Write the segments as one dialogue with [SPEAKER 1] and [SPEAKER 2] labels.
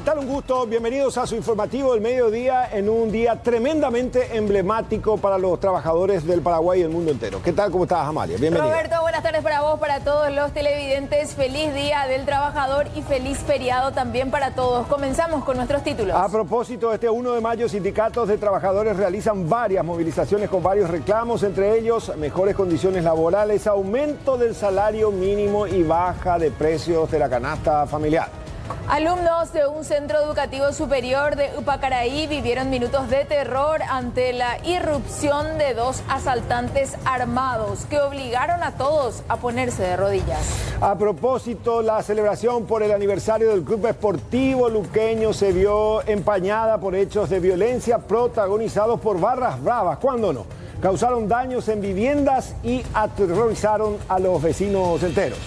[SPEAKER 1] tal? Un gusto. Bienvenidos a su informativo del mediodía en un día tremendamente emblemático para los trabajadores del Paraguay y el mundo entero. ¿Qué tal? ¿Cómo estás, Amalia? Bienvenida.
[SPEAKER 2] Roberto, buenas tardes para vos, para todos los televidentes. Feliz Día del Trabajador y feliz feriado también para todos. Comenzamos con nuestros títulos.
[SPEAKER 1] A propósito, este 1 de mayo, sindicatos de trabajadores realizan varias movilizaciones con varios reclamos, entre ellos mejores condiciones laborales, aumento del salario mínimo y baja de precios de la canasta familiar.
[SPEAKER 2] Alumnos de un centro educativo superior de Upacaraí vivieron minutos de terror ante la irrupción de dos asaltantes armados que obligaron a todos a ponerse de rodillas.
[SPEAKER 1] A propósito, la celebración por el aniversario del Club Esportivo Luqueño se vio empañada por hechos de violencia protagonizados por barras bravas. ¿Cuándo no? Causaron daños en viviendas y aterrorizaron a los vecinos enteros.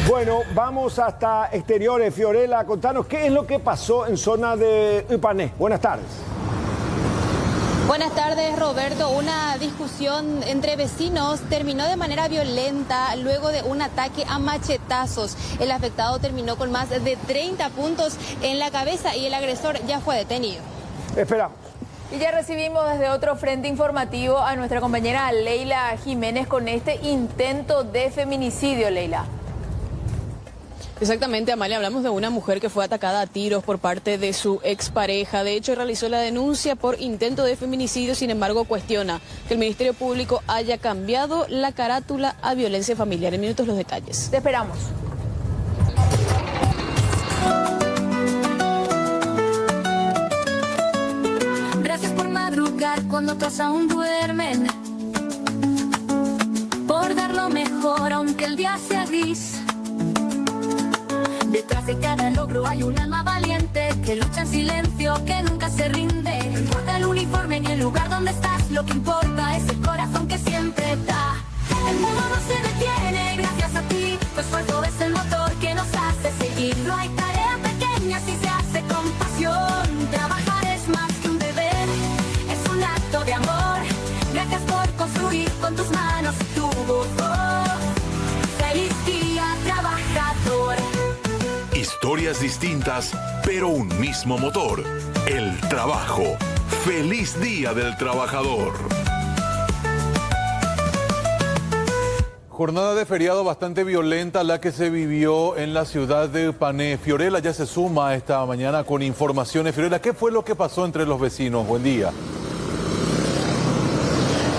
[SPEAKER 1] Bueno, vamos hasta exteriores. Fiorella, contanos qué es lo que pasó en zona de Upané. Buenas tardes.
[SPEAKER 3] Buenas tardes, Roberto. Una discusión entre vecinos terminó de manera violenta luego de un ataque a machetazos. El afectado terminó con más de 30 puntos en la cabeza y el agresor ya fue detenido.
[SPEAKER 1] Esperamos.
[SPEAKER 2] Y ya recibimos desde otro frente informativo a nuestra compañera Leila Jiménez con este intento de feminicidio, Leila.
[SPEAKER 4] Exactamente, Amalia, hablamos de una mujer que fue atacada a tiros por parte de su expareja. De hecho, realizó la denuncia por intento de feminicidio, sin embargo, cuestiona que el Ministerio Público haya cambiado la carátula a violencia familiar. En minutos los detalles.
[SPEAKER 2] Te esperamos.
[SPEAKER 5] Gracias por madrugar cuando otros aún duermen, por dar lo mejor aunque el día sea gris. Detrás de cada logro hay un alma valiente que lucha en silencio, que nunca se rinde. No importa el uniforme ni el lugar donde estás, lo que importa es el corazón que siempre da. El mundo no se detiene gracias a ti, tu esfuerzo es el motor que nos hace seguir. No hay tarea pequeña si se hace con pasión. Trabajar es más que un deber, es un acto de amor. Gracias por construir con tus manos tu voz. Feliz día, trabajador.
[SPEAKER 6] Historias distintas, pero un mismo motor. El trabajo. Feliz Día del Trabajador.
[SPEAKER 7] Jornada de feriado bastante violenta la que se vivió en la ciudad de Upané. Fiorella ya se suma esta mañana con informaciones. Fiorella, ¿qué fue lo que pasó entre los vecinos? Buen día.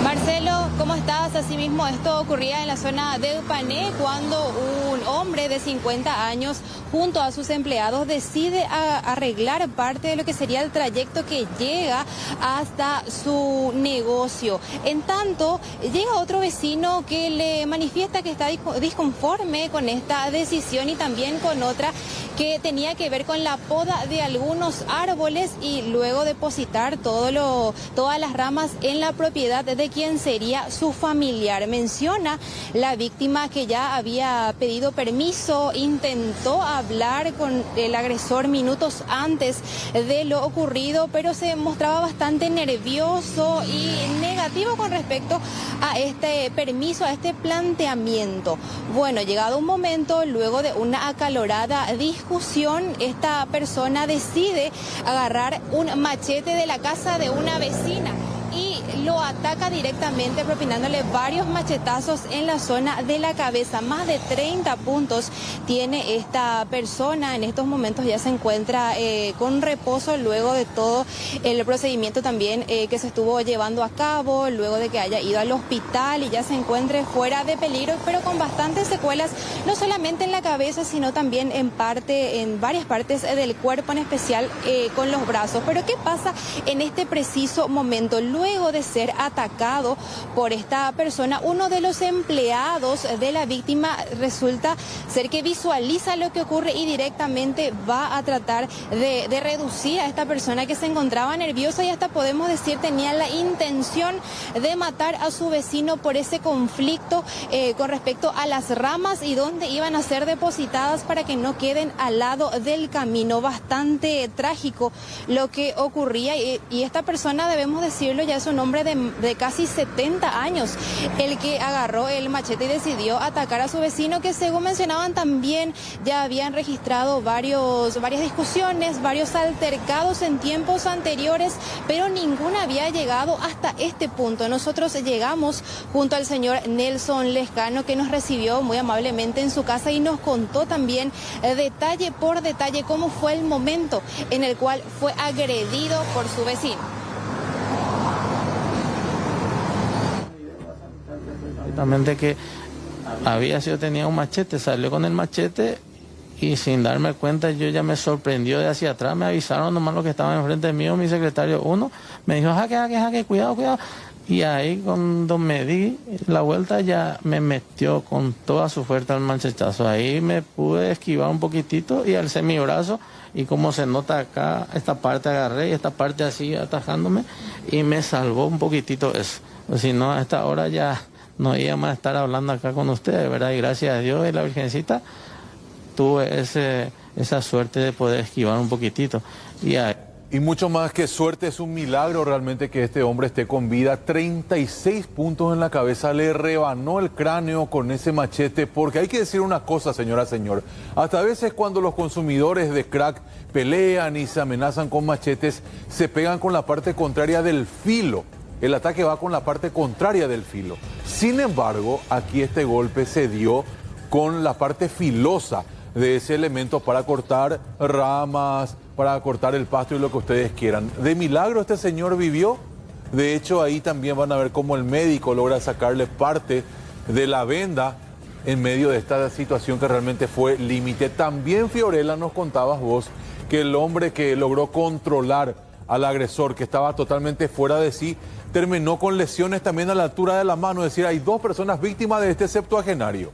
[SPEAKER 3] Marcelo, ¿cómo estás? Asimismo, esto ocurría en la zona de Upané cuando un hombre de 50 años junto a sus empleados decide arreglar parte de lo que sería el trayecto que llega hasta su negocio. En tanto, llega otro vecino que le manifiesta que está disconforme con esta decisión y también con otra que tenía que ver con la poda de algunos árboles y luego depositar todas las ramas en la propiedad de quien sería su familiar. Menciona la víctima que ya había pedido permiso, intentó hablar con el agresor minutos antes de lo ocurrido, pero se mostraba bastante nervioso y negativo con respecto a este permiso, a este planteamiento. Bueno, llegado un momento, luego de una acalorada discusión, esta persona decide agarrar un machete de la casa de una vecina y lo ataca directamente, propinándole varios machetazos en la zona de la cabeza. Más de 30 puntos tiene esta persona. En estos momentos ya se encuentra con reposo luego de todo el procedimiento también que se estuvo llevando a cabo, luego de que haya ido al hospital y ya se encuentre fuera de peligro, pero con bastantes secuelas, no solamente en la cabeza, sino también en varias partes del cuerpo, en especial con los brazos. Pero ¿qué pasa en este preciso momento? Luego de ser atacado por esta persona, uno de los empleados de la víctima resulta ser que visualiza lo que ocurre y directamente va a tratar de reducir a esta persona que se encontraba nerviosa y hasta podemos decir tenía la intención de matar a su vecino por ese conflicto con respecto a las ramas y dónde iban a ser depositadas para que no queden al lado del camino. Bastante trágico lo que ocurría y esta persona, debemos decirlo, ya es un hombre hombre de casi 70 años el que agarró el machete y decidió atacar a su vecino, que según mencionaban también ya habían registrado varias discusiones, varios altercados en tiempos anteriores, pero ninguna había llegado hasta este punto. Nosotros llegamos junto al señor Nelson Lescano, que nos recibió muy amablemente en su casa y nos contó también detalle por detalle cómo fue el momento en el cual fue agredido por su vecino.
[SPEAKER 8] Exactamente, que tenía un machete, salió con el machete y sin darme cuenta yo ya me sorprendió de hacia atrás, me avisaron nomás los que estaban enfrente mío, mi secretario uno, me dijo jaque, cuidado. Y ahí cuando me di la vuelta ya me metió con toda su fuerza el machetazo. Ahí me pude esquivar un poquitito y alcé mi brazo y como se nota acá, esta parte agarré y esta parte así atajándome y me salvó un poquitito eso. Pues si no, a esta hora ya no íbamos a estar hablando acá con ustedes, ¿verdad? Y gracias a Dios y la Virgencita tuve esa suerte de poder esquivar un poquitito.
[SPEAKER 7] Y mucho más que suerte, es un milagro realmente que este hombre esté con vida. 36 puntos en la cabeza, le rebanó el cráneo con ese machete, porque hay que decir una cosa, señora, señor. Hasta a veces cuando los consumidores de crack pelean y se amenazan con machetes, se pegan con la parte contraria del filo. El ataque va con la parte contraria del filo. Sin embargo, aquí este golpe se dio con la parte filosa de ese elemento para cortar ramas, para cortar el pasto y lo que ustedes quieran. De milagro este señor vivió. De hecho, ahí también van a ver cómo el médico logra sacarle parte de la venda en medio de esta situación que realmente fue límite. También, Fiorella, nos contabas vos que el hombre que logró controlar al agresor, que estaba totalmente fuera de sí, terminó con lesiones también a la altura de la mano. Es decir, hay 2 personas víctimas de este septuagenario.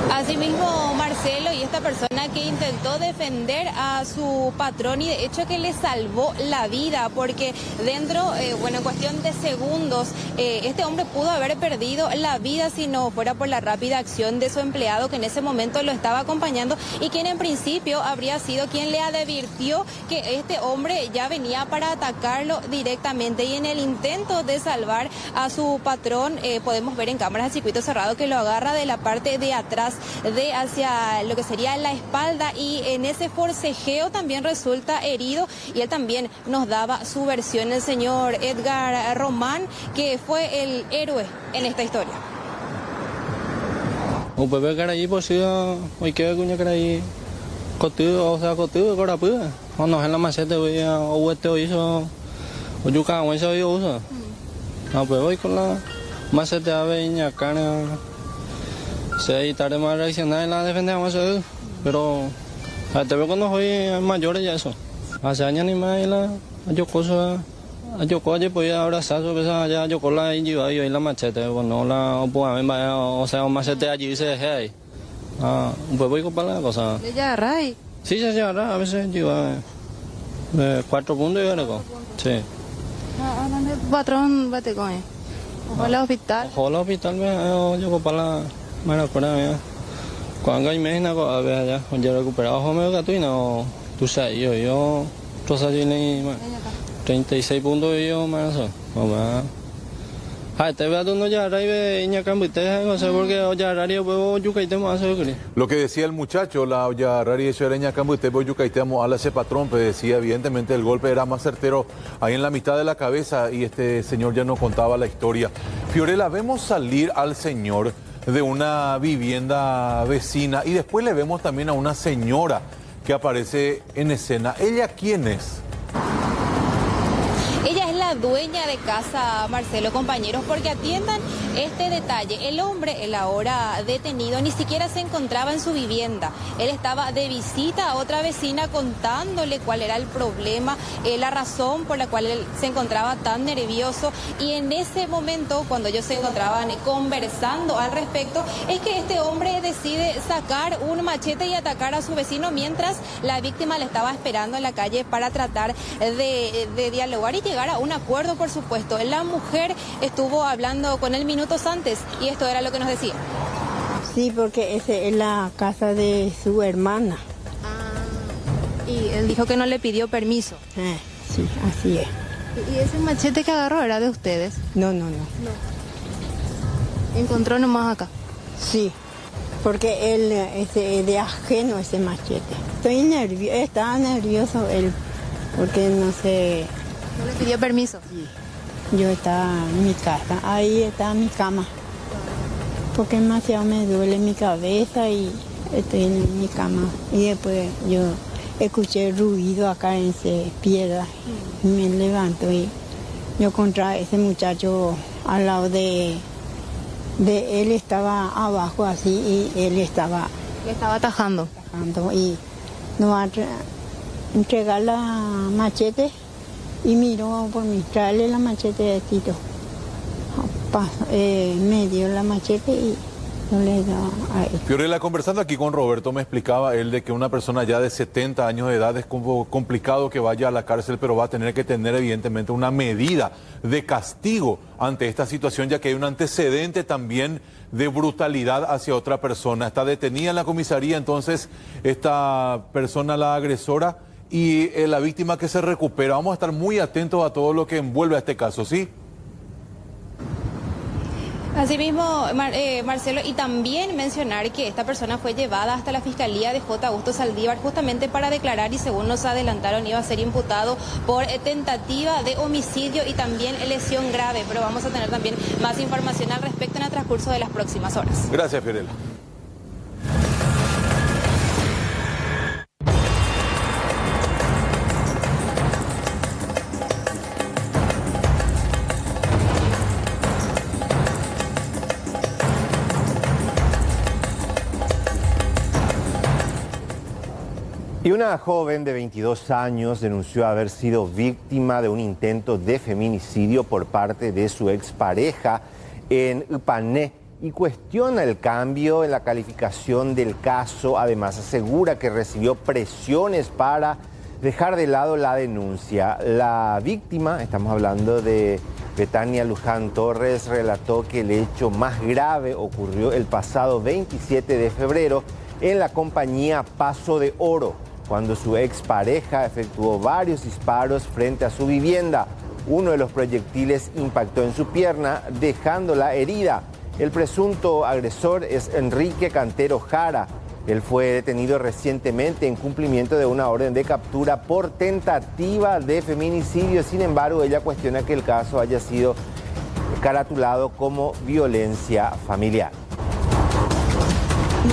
[SPEAKER 3] Asimismo, Marcelo, y esta persona que intentó defender a su patrón y de hecho que le salvó la vida, porque dentro, en cuestión de segundos, este hombre pudo haber perdido la vida si no fuera por la rápida acción de su empleado, que en ese momento lo estaba acompañando y quien en principio habría sido quien le advirtió que este hombre ya venía para atacarlo directamente. Y en el intento de salvar a su patrón, podemos ver en cámaras de circuito cerrado que lo agarra de la parte de atrás de hacia lo que sería la espalda, y en ese forcejeo también resulta herido, y él también nos daba su versión, el señor Edgar Román, que fue el héroe en esta historia.
[SPEAKER 9] Un bebé que era allí, pues sí, hoy que cuña que era allí, cotido, corapida, cuando en la maceta, o este o hizo, o yuca, o eso yo uso. No, pues voy con la maceta de veña, carne. Sí, tarde más reaccionar en la defendemos eso, pero te veo cuando soy mayor ya eso. Hace años ni más yo cosa, yo coge podía abrazar su pesa ya yo con la injiva y la machete, bueno la o sea un machete allí se ahí. Pues voy con la cosa.
[SPEAKER 3] ¿Ya agarra?
[SPEAKER 9] Sí, se agarra, a veces lleva 4 puntos y algo. Sí.
[SPEAKER 3] Patrón, vete con él. Ojalá hospital.
[SPEAKER 9] Ojalá hospital yo con la bueno, por ahí, cuando hay meses, a ver, ya, yo recuperado, hombre, gato y no, tú sabes, yo, Rosa tiene 36 puntos y yo más, mamá. Te veo no ya arriba ña cambute, no sé por qué ya radio puedo yucaitemo hace que.
[SPEAKER 7] Lo que decía el muchacho, la ya radio eso era ña cambute puedo yucaitemo a ese patrón, pues decía evidentemente el golpe era más certero ahí en la mitad de la cabeza y este señor ya nos contaba la historia. Fiorella, vemos salir al señor de una vivienda vecina y después le vemos también a una señora que aparece en escena. ¿Ella quién es?
[SPEAKER 3] Ella es la dueña de casa, Marcelo, compañeros, porque atiendan este detalle. El hombre, el ahora detenido, ni siquiera se encontraba en su vivienda. Él estaba de visita a otra vecina contándole cuál era el problema, la razón por la cual él se encontraba tan nervioso. Y en ese momento, cuando ellos se encontraban conversando al respecto, es que este hombre decide sacar un machete y atacar a su vecino mientras la víctima le estaba esperando en la calle para tratar de dialogar y llegar a un acuerdo, por supuesto. La mujer estuvo hablando con él minutos antes y esto era lo que nos decía.
[SPEAKER 10] Sí, porque esa es la casa de su hermana.
[SPEAKER 3] Y él dijo que no le pidió permiso.
[SPEAKER 10] Sí, así es.
[SPEAKER 3] ¿Y ese machete que agarró era de ustedes?
[SPEAKER 10] No.
[SPEAKER 3] ¿Encontró nomás acá?
[SPEAKER 10] Sí, porque él es de ajeno ese machete. Estaba nervioso él, porque no sé.
[SPEAKER 3] ¿No le pidió permiso?
[SPEAKER 10] Yo estaba en mi casa, ahí estaba mi cama. Porque demasiado me duele mi cabeza y estoy en mi cama. Y después yo escuché ruido acá en ese piedra. Y me levanto y yo contra ese muchacho al lado de él, estaba abajo así y él estaba...
[SPEAKER 3] Le estaba atajando.
[SPEAKER 10] Y nos va a entregar la machete y miró por mí, traerle la machete de Tito. Me dio la machete y no le daba a él.
[SPEAKER 7] Fiorella, conversando aquí con Roberto, me explicaba él de que una persona ya de 70 años de edad es como complicado que vaya a la cárcel, pero va a tener que tener evidentemente una medida de castigo ante esta situación, ya que hay un antecedente también de brutalidad hacia otra persona. Está detenida en la comisaría entonces esta persona, la agresora, y la víctima que se recupera. Vamos a estar muy atentos a todo lo que envuelve a este caso, ¿sí?
[SPEAKER 3] Asimismo, Marcelo, y también mencionar que esta persona fue llevada hasta la Fiscalía de J. Augusto Saldívar justamente para declarar, y según nos adelantaron iba a ser imputado por tentativa de homicidio y también lesión grave, pero vamos a tener también más información al respecto en el transcurso de las próximas horas.
[SPEAKER 7] Gracias, Fiorella.
[SPEAKER 11] Y una joven de 22 años denunció haber sido víctima de un intento de feminicidio por parte de su expareja en Upané y cuestiona el cambio en la calificación del caso. Además, asegura que recibió presiones para dejar de lado la denuncia. La víctima, estamos hablando de Betania Luján Torres, relató que el hecho más grave ocurrió el pasado 27 de febrero en la compañía Paso de Oro, cuando su expareja efectuó varios disparos frente a su vivienda. Uno de los proyectiles impactó en su pierna, dejándola herida. El presunto agresor es Enrique Cantero Jara. Él fue detenido recientemente en cumplimiento de una orden de captura por tentativa de feminicidio. Sin embargo, ella cuestiona que el caso haya sido caratulado como violencia familiar.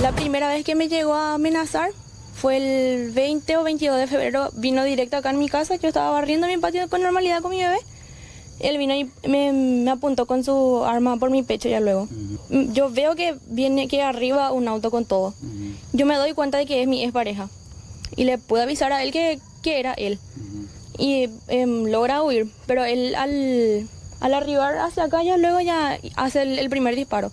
[SPEAKER 12] La primera vez que me llegó a amenazar fue el 20 o 22 de febrero, vino directo acá en mi casa, yo estaba barriendo mi patio con normalidad con mi bebé. Él vino y me apuntó con su arma por mi pecho ya luego. Yo veo que viene aquí arriba un auto con todo. Yo me doy cuenta de que es mi expareja y le pude avisar a él que era él. Y logra huir, pero él al arribar hacia acá ya luego ya hace el primer disparo.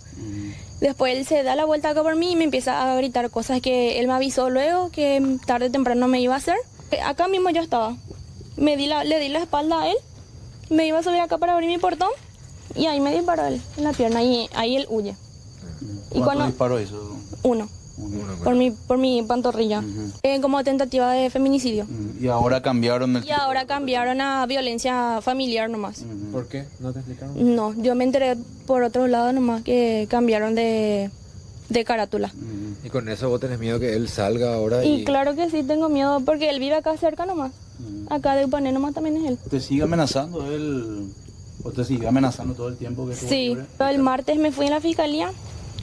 [SPEAKER 12] Después él se da la vuelta acá por mí y me empieza a gritar cosas que él me avisó luego que tarde o temprano me iba a hacer. Acá mismo yo estaba. Le di la espalda a él, me iba a subir acá para abrir mi portón y ahí me disparó él en la pierna y ahí él huye.
[SPEAKER 13] ¿Cuánto disparó eso?
[SPEAKER 12] Uno. Por mi pantorrilla. Como tentativa de feminicidio.
[SPEAKER 13] ¿Y ahora cambiaron el...
[SPEAKER 12] Y ahora cambiaron a violencia familiar nomás.
[SPEAKER 13] ¿Por qué? ¿No te explicaron?
[SPEAKER 12] No, yo me enteré por otro lado nomás que cambiaron de carátula.
[SPEAKER 14] ¿Y con eso vos tenés miedo que él salga ahora?
[SPEAKER 12] Y claro que sí, tengo miedo porque él vive acá cerca nomás. Acá de Upané nomás también es él.
[SPEAKER 13] ¿Te sigue amenazando él? ¿O te sigue amenazando todo el tiempo que estuvo
[SPEAKER 12] Sí,
[SPEAKER 13] libre?
[SPEAKER 12] el martes me fui a la fiscalía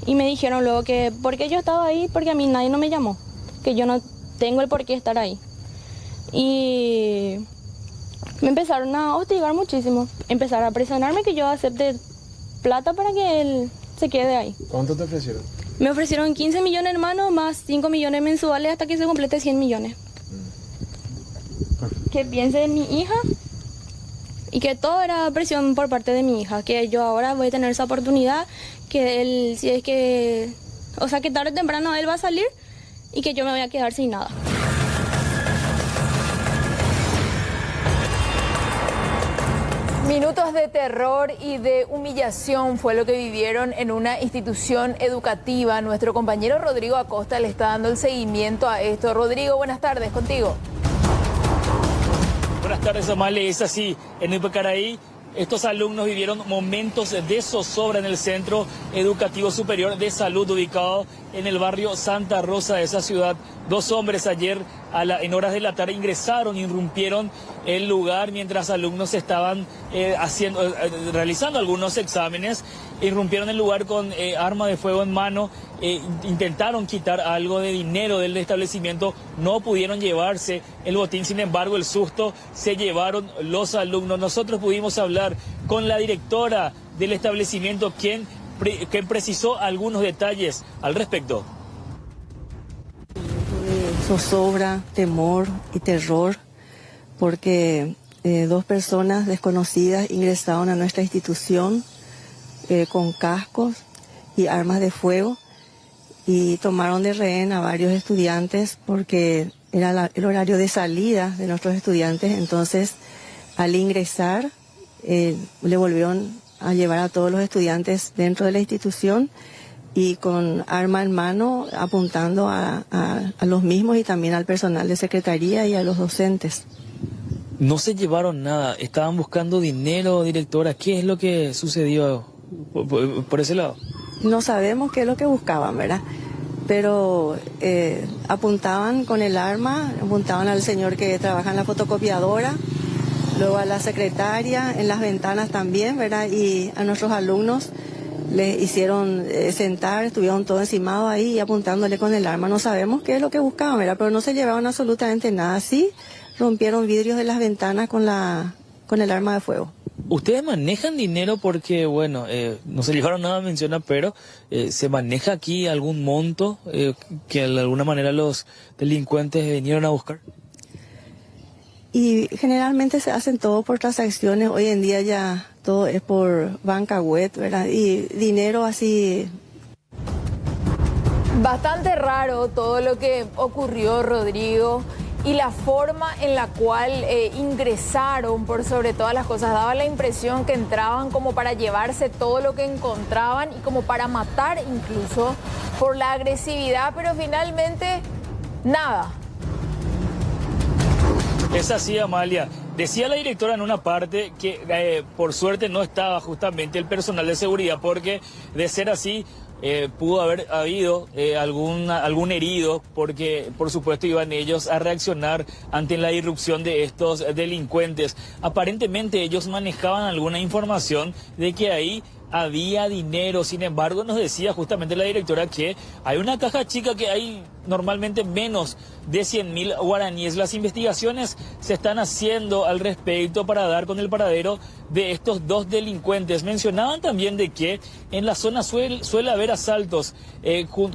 [SPEAKER 12] y me dijeron luego que por qué yo estaba ahí, porque a mí nadie no me llamó, que yo no tengo el por qué estar ahí. Y me empezaron a hostigar muchísimo, empezaron a presionarme que yo acepte plata para que él se quede ahí.
[SPEAKER 14] ¿Cuánto te ofrecieron?
[SPEAKER 12] Me ofrecieron 15 millones hermano, más 5 millones mensuales hasta que se complete 100 millones. Que piense en mi hija y que todo era presión por parte de mi hija, que yo ahora voy a tener esa oportunidad, que él, si es que, o sea, que tarde o temprano él va a salir y que yo me voy a quedar sin nada.
[SPEAKER 2] Minutos de terror y de humillación fue lo que vivieron en una institución educativa. Nuestro compañero Rodrigo Acosta le está dando el seguimiento a esto. Rodrigo, buenas tardes, contigo.
[SPEAKER 15] Buenas Buenas tardes, Amalia. Es así, en Upacaraí estos alumnos vivieron momentos de zozobra en el Centro Educativo Superior de Salud, ubicado en el barrio Santa Rosa de esa ciudad. Dos hombres ayer en horas de la tarde irrumpieron el lugar mientras alumnos estaban realizando algunos exámenes. Irrumpieron el lugar con arma de fuego en mano, intentaron quitar algo de dinero del establecimiento, no pudieron llevarse el botín, sin embargo el susto se llevaron los alumnos. Nosotros pudimos hablar con la directora del establecimiento, quien precisó algunos detalles al respecto.
[SPEAKER 16] Zozobra, temor y terror, porque dos personas desconocidas ingresaron a nuestra institución con cascos y armas de fuego y tomaron de rehén a varios estudiantes porque era el horario de salida de nuestros estudiantes. Entonces, al ingresar, le volvieron a llevar a todos los estudiantes dentro de la institución y con arma en mano apuntando a los mismos y también al personal de secretaría y a los docentes.
[SPEAKER 15] No se llevaron nada, estaban buscando dinero, directora. ¿Qué es lo que sucedió por ese lado?
[SPEAKER 16] No sabemos qué es lo que buscaban, ¿verdad? Pero apuntaban con el arma, apuntaban al señor que trabaja en la fotocopiadora, luego a la secretaria, en las ventanas también, ¿verdad? Y a nuestros alumnos les hicieron sentar, estuvieron todos encimados ahí y apuntándole con el arma. No sabemos qué es lo que buscaban, ¿verdad? Pero no se llevaban absolutamente nada. Sí, rompieron vidrios de las ventanas con el arma de fuego.
[SPEAKER 15] Ustedes manejan dinero porque, bueno, no se llevaron nada, menciona, pero ¿se maneja aquí algún monto que de alguna manera los delincuentes vinieron a buscar?
[SPEAKER 16] Y generalmente se hacen todo por transacciones. Hoy en día ya todo es por banca web, ¿verdad? Y dinero así.
[SPEAKER 2] Bastante raro todo lo que ocurrió, Rodrigo, y la forma en la cual ingresaron, por sobre todas las cosas. Daba la impresión que entraban como para llevarse todo lo que encontraban y como para matar incluso por la agresividad, pero finalmente nada.
[SPEAKER 15] Es así, Amalia. Decía la directora en una parte que por suerte no estaba justamente el personal de seguridad, porque de ser así pudo haber habido algún herido, porque por supuesto iban ellos a reaccionar ante la irrupción de estos delincuentes. Aparentemente ellos manejaban alguna información de que ahí había dinero. Sin embargo, nos decía justamente la directora que hay una caja chica que hay normalmente menos de 100.000 guaraníes. Las investigaciones se están haciendo al respecto para dar con el paradero de estos dos delincuentes. Mencionaban también de que en la zona suele haber asaltos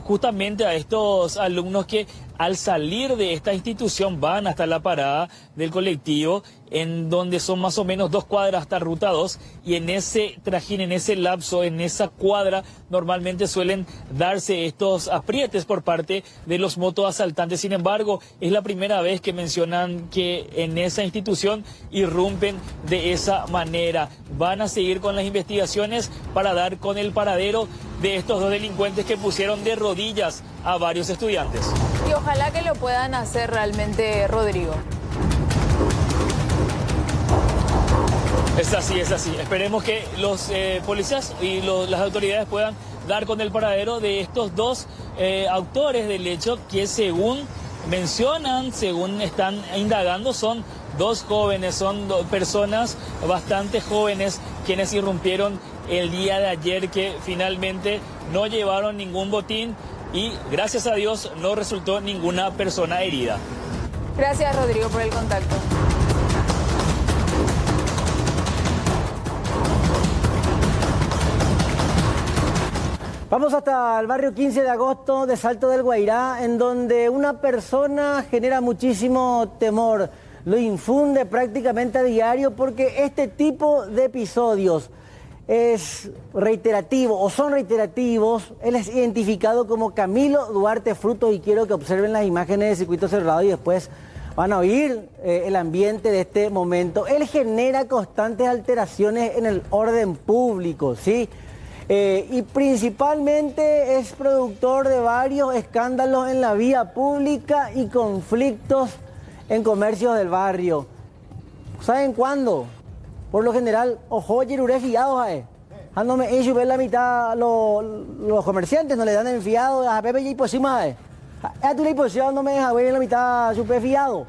[SPEAKER 15] justamente a estos alumnos que al salir de esta institución van hasta la parada del colectivo, en donde son más o menos 2 cuadras hasta Ruta 2, y en ese trajín, en ese lapso, en esa cuadra, normalmente suelen darse estos aprietes por parte de los motoasaltantes. Sin embargo, es la primera vez que mencionan que en esa institución irrumpen de esa manera. Van a seguir con las investigaciones para dar con el paradero de estos dos delincuentes que pusieron de rodillas a varios estudiantes.
[SPEAKER 2] Y ojalá que lo puedan hacer realmente, Rodrigo.
[SPEAKER 15] Es así, es así. Esperemos que los policías y las autoridades puedan dar con el paradero de estos dos autores del hecho que, según mencionan, según están indagando, son dos jóvenes, son personas bastante jóvenes quienes irrumpieron el día de ayer, que finalmente no llevaron ningún botín y gracias a Dios no resultó ninguna persona herida.
[SPEAKER 2] Gracias, Rodrigo, por el contacto.
[SPEAKER 17] Vamos hasta el barrio 15 de agosto de Salto del Guairá, en donde una persona genera muchísimo temor, lo infunde prácticamente a diario, porque este tipo de episodios es reiterativo o son reiterativos. Él es identificado como Camilo Duarte Frutos y quiero que observen las imágenes de circuito cerrado y después van a oír el ambiente de este momento. Él genera constantes alteraciones en el orden público, ¿sí? Y principalmente es productor de varios escándalos en la vía pública y conflictos en comercios del barrio. ¿Saben cuándo? Por lo general, ojo, yeruré fiados no me he la mitad, los comerciantes no le dan enfiado a Pepe y posible. A tu posición no me deja ver en la mitad super fiado.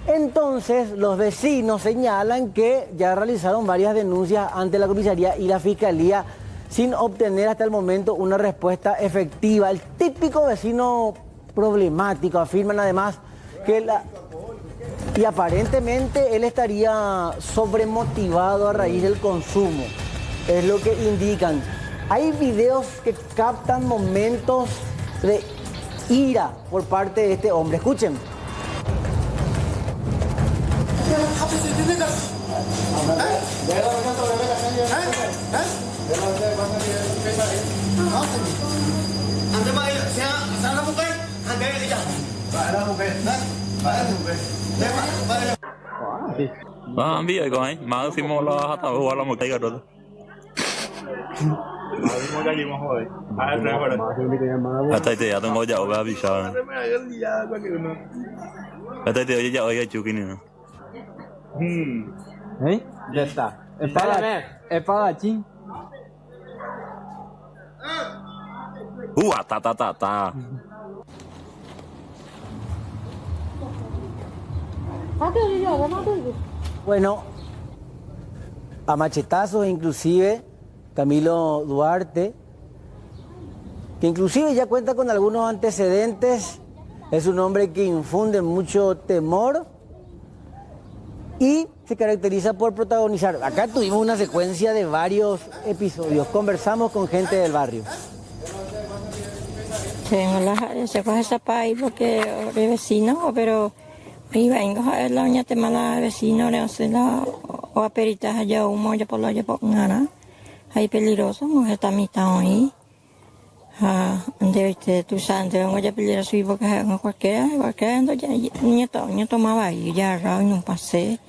[SPEAKER 17] Entonces, los vecinos señalan que ya realizaron varias denuncias ante la comisaría y la fiscalía sin obtener hasta el momento una respuesta efectiva. El típico vecino problemático, afirman además que y aparentemente él estaría sobremotivado a raíz del consumo, es lo que indican. Hay videos que captan momentos de ira por parte de este hombre. Escuchen.
[SPEAKER 18] Biết rồi con mà xin mua lo hết tao qua lo một cây rồi. Hata itu ya tu mau jauh habis bisa. Hata itu ya jauh ya cuci ni.
[SPEAKER 19] Ya está. Espadachín.
[SPEAKER 18] Ta.
[SPEAKER 17] Bueno, a machetazos inclusive Camilo Duarte, que inclusive ya cuenta con algunos antecedentes, es un hombre que infunde mucho temor y se caracteriza por protagonizar. Acá tuvimos una secuencia de varios episodios, conversamos con gente del barrio.
[SPEAKER 10] Se coge esa país porque es vecino, pero iba a la doña temala vecino, o a peritas allá humo, ya por lo ya por nada. Hay peligroso, no está mitad ahí. De tu sangre, no ya peligroso, porque cualquiera, niño tomaba ahí, ya raro, no pasé.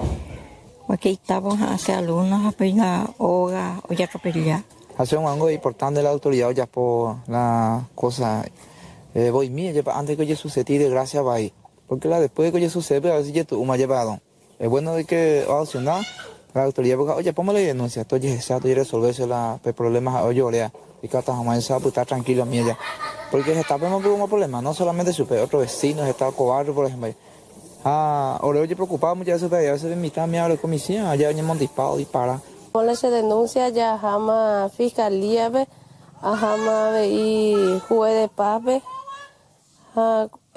[SPEAKER 10] Porque estábamos hacia alumnos, a pedir la hoga, o ya pelear.
[SPEAKER 14] Hace un algo importante la autoridad ya por la cosa. Voy mía, antes que yo sucedí de gracia va ahí. Porque después que yo sucede, a veces ya tú me ha llevado. Es bueno de que accionar la autoridad, porque oye, póngale denuncia, estoy exacto y resolverse los problemas, oye, olea, y que hasta jamás pues está tranquilo a mí ya. Porque se está poniendo un problema, no solamente su otro vecino, se está cobarde, por ejemplo. Ahora oye, preocupado muchas veces, a veces de mitad me hablo de comisión, allá venimos disparar.
[SPEAKER 20] Cuando se denuncia ya jamás fiscalía, jamás y juez de paz,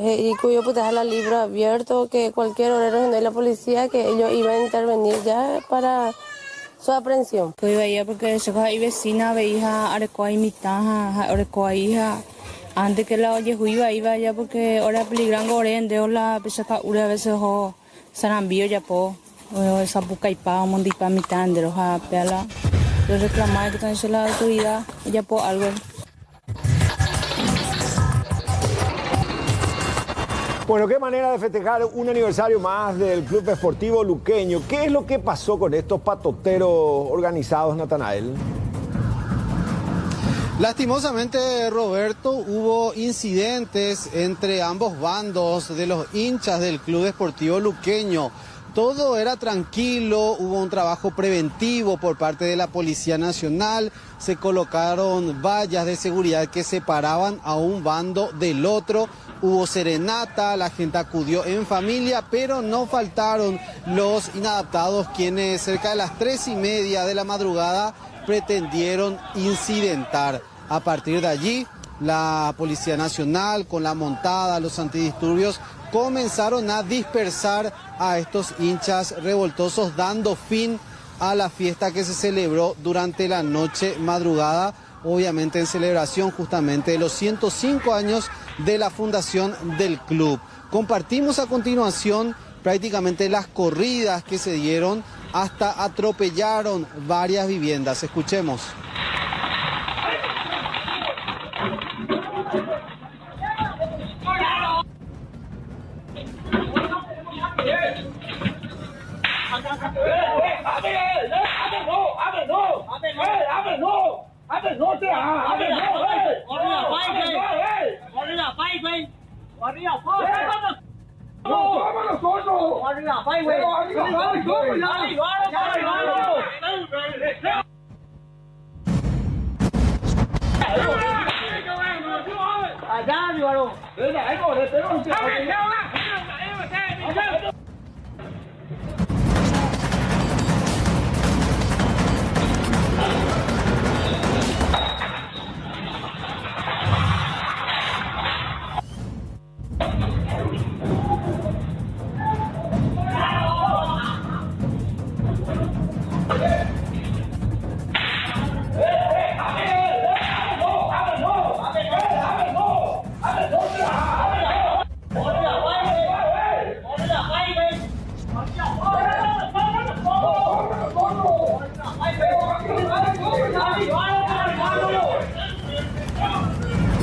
[SPEAKER 20] y cuyo pues dejar el libro abierto, que cualquier horario de la policía, que ellos iban a intervenir ya para su aprehensión.
[SPEAKER 21] Pues veía porque se coge vecina, veía arecoa y mitad, arecoa hija, antes que la oye iba ya porque ahora peligran gorende, o la pesca una vez o sarambio ya po, o esa buca y pa, mondipa mitad de los apela, los reclamar que también la autoridad, ya po algo.
[SPEAKER 1] Bueno, qué manera de festejar un aniversario más del Club Esportivo Luqueño. ¿Qué es lo que pasó con estos patoteros organizados, Natanael?
[SPEAKER 22] Lastimosamente, Roberto, hubo incidentes entre ambos bandos de los hinchas del Club Esportivo Luqueño. Todo era tranquilo, hubo un trabajo preventivo por parte de la Policía Nacional, se colocaron vallas de seguridad que separaban a un bando del otro, hubo serenata, la gente acudió en familia, pero no faltaron los inadaptados quienes cerca de las 3:30 de la madrugada pretendieron incidentar. A partir de allí, la Policía Nacional con la montada, los antidisturbios, comenzaron a dispersar a estos hinchas revoltosos, dando fin a la fiesta que se celebró durante la noche madrugada, obviamente en celebración justamente de los 105 años de la fundación del club. Compartimos a continuación prácticamente las corridas que se dieron, hasta atropellaron varias viviendas. Escuchemos.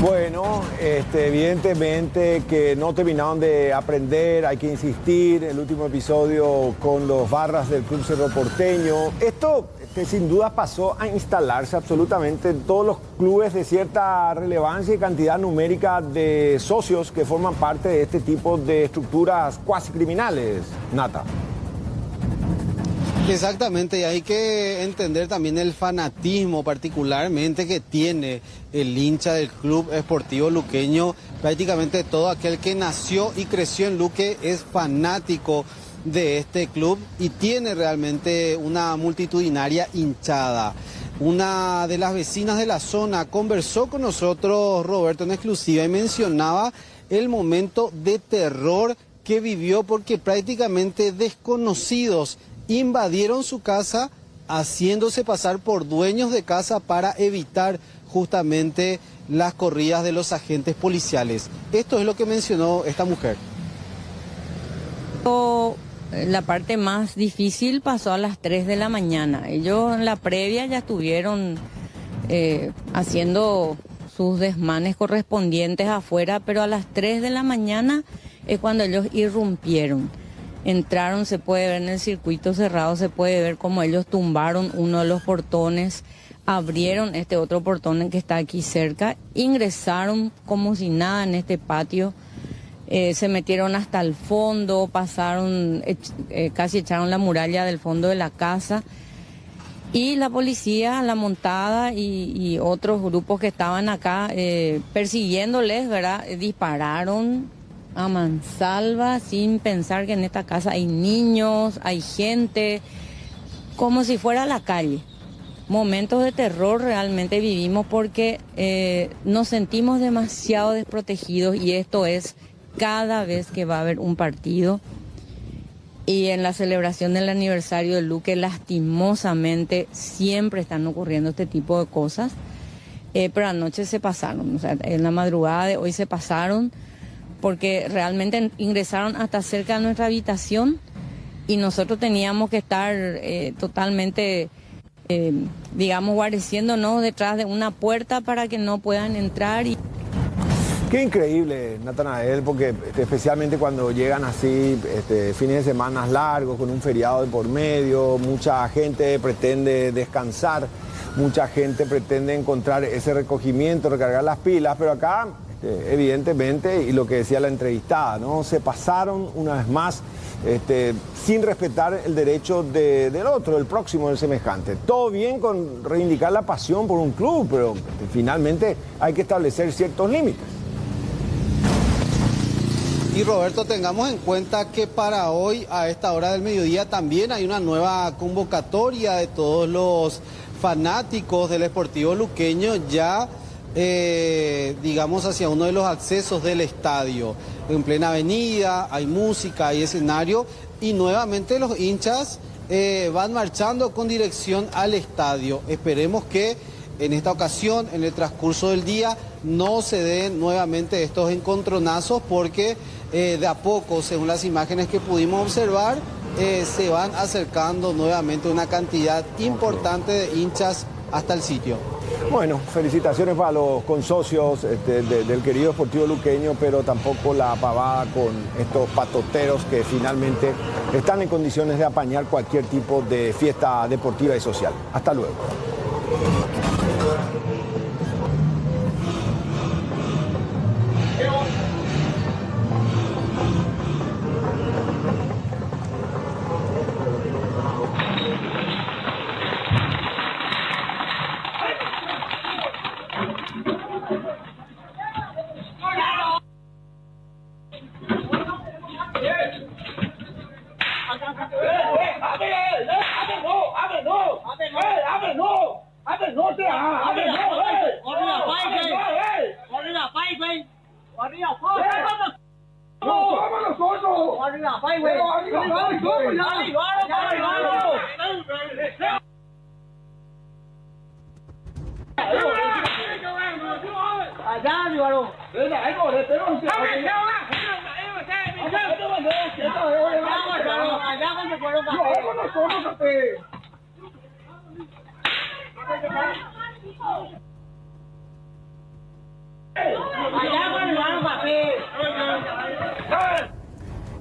[SPEAKER 1] Bueno, evidentemente que no terminaron de aprender, hay que insistir. El último episodio con los barras del Club Cerro Porteño. Esto sin duda pasó a instalarse absolutamente en todos los clubes de cierta relevancia y cantidad numérica de socios que forman parte de este tipo de estructuras cuasi criminales, Nata.
[SPEAKER 22] Exactamente, y hay que entender también el fanatismo particularmente que tiene el hincha del Club Esportivo Luqueño. Prácticamente todo aquel que nació y creció en Luque es fanático de este club y tiene realmente una multitudinaria hinchada. Una de las vecinas de la zona conversó con nosotros, Roberto, en exclusiva, y mencionaba el momento de terror que vivió porque prácticamente desconocidos invadieron su casa haciéndose pasar por dueños de casa para evitar justamente las corridas de los agentes policiales. Esto es lo que mencionó esta mujer.
[SPEAKER 4] La parte más difícil pasó a las 3 de la mañana. Ellos en la previa ya estuvieron haciendo sus desmanes correspondientes afuera, pero a las 3 de la mañana es cuando ellos irrumpieron. Entraron, se puede ver en el circuito cerrado, se puede ver cómo ellos tumbaron uno de los portones, abrieron este otro portón que está aquí cerca, ingresaron como si nada en este patio, se metieron hasta el fondo, pasaron, casi echaron la muralla del fondo de la casa. Y la policía, la montada y otros grupos que estaban acá persiguiéndoles, ¿verdad? Dispararon a mansalva sin pensar que en esta casa hay niños, hay gente, como si fuera la calle. Momentos de terror realmente vivimos porque nos sentimos demasiado desprotegidos y esto es cada vez que va a haber un partido. Y en la celebración del aniversario de Luque, lastimosamente, siempre están ocurriendo este tipo de cosas. Pero anoche se pasaron, o sea, en la madrugada de hoy se pasaron, porque realmente ingresaron hasta cerca de nuestra habitación y nosotros teníamos que estar totalmente, digamos, guareciéndonos detrás de una puerta para que no puedan entrar.
[SPEAKER 1] Qué increíble, Natanael, porque especialmente cuando llegan así fines de semana largos, con un feriado de por medio, mucha gente pretende descansar, mucha gente pretende encontrar ese recogimiento, recargar las pilas, pero acá evidentemente, y lo que decía la entrevistada, ¿no? Se pasaron una vez más sin respetar el derecho del otro, del próximo, del semejante. Todo bien con reivindicar la pasión por un club, pero finalmente hay que establecer ciertos límites.
[SPEAKER 22] Y Roberto, tengamos en cuenta que para hoy, a esta hora del mediodía, también hay una nueva convocatoria de todos los fanáticos del Esportivo Luqueño ya digamos, hacia uno de los accesos del estadio. En plena avenida, hay música, hay escenario y nuevamente los hinchas van marchando con dirección al estadio. Esperemos que en esta ocasión, en el transcurso del día, no se den nuevamente estos encontronazos porque de a poco, según las imágenes que pudimos observar, se van acercando nuevamente una cantidad importante de hinchas hasta el sitio.
[SPEAKER 1] Bueno, felicitaciones para los consocios del querido Esportivo Luqueño, pero tampoco la pavada con estos patoteros que finalmente están en condiciones de apañar cualquier tipo de fiesta deportiva y social. Hasta luego.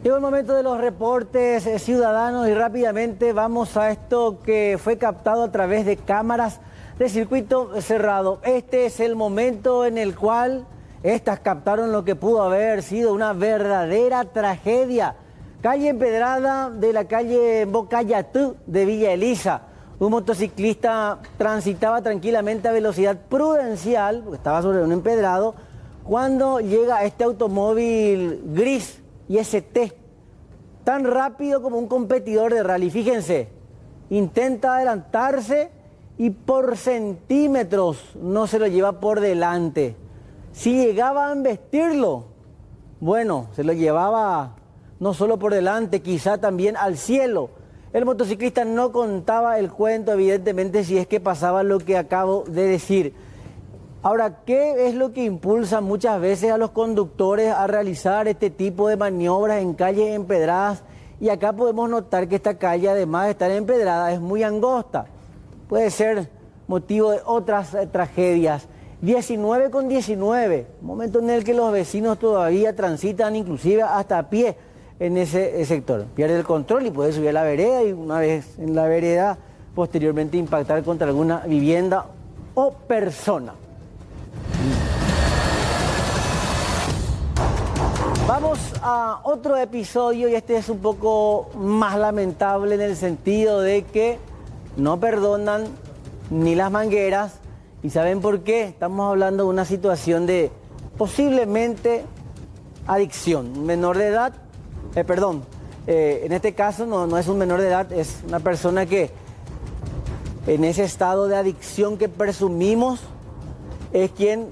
[SPEAKER 17] Llegó el momento de los reportes ciudadanos y rápidamente vamos a esto que fue captado a través de cámaras de circuito cerrado. Este es el momento en el cual estas captaron lo que pudo haber sido una verdadera tragedia. Calle empedrada de la calle Bocayatú de Villa Elisa. Un motociclista transitaba tranquilamente a velocidad prudencial, porque estaba sobre un empedrado, cuando llega este automóvil gris IST, tan rápido como un competidor de rally. Fíjense, intenta adelantarse y por centímetros no se lo lleva por delante. Si llegaba a embestirlo, bueno, se lo llevaba no solo por delante, quizá también al cielo. El motociclista no contaba el cuento, evidentemente, si es que pasaba lo que acabo de decir. Ahora, ¿qué es lo que impulsa muchas veces a los conductores a realizar este tipo de maniobras en calles empedradas? Y acá podemos notar que esta calle, además de estar empedrada, es muy angosta. Puede ser motivo de otras tragedias. 19:19, momento en el que los vecinos todavía transitan, inclusive hasta a pie en ese sector. Pierde el control y puede subir a la vereda y una vez en la vereda, posteriormente impactar contra alguna vivienda o persona. Vamos a otro episodio y este es un poco más lamentable en el sentido de que no perdonan ni las mangueras. ¿Y saben por qué? Estamos hablando de una situación de posiblemente adicción. Un menor de edad, en este caso no es un menor de edad, es una persona que en ese estado de adicción que presumimos es quien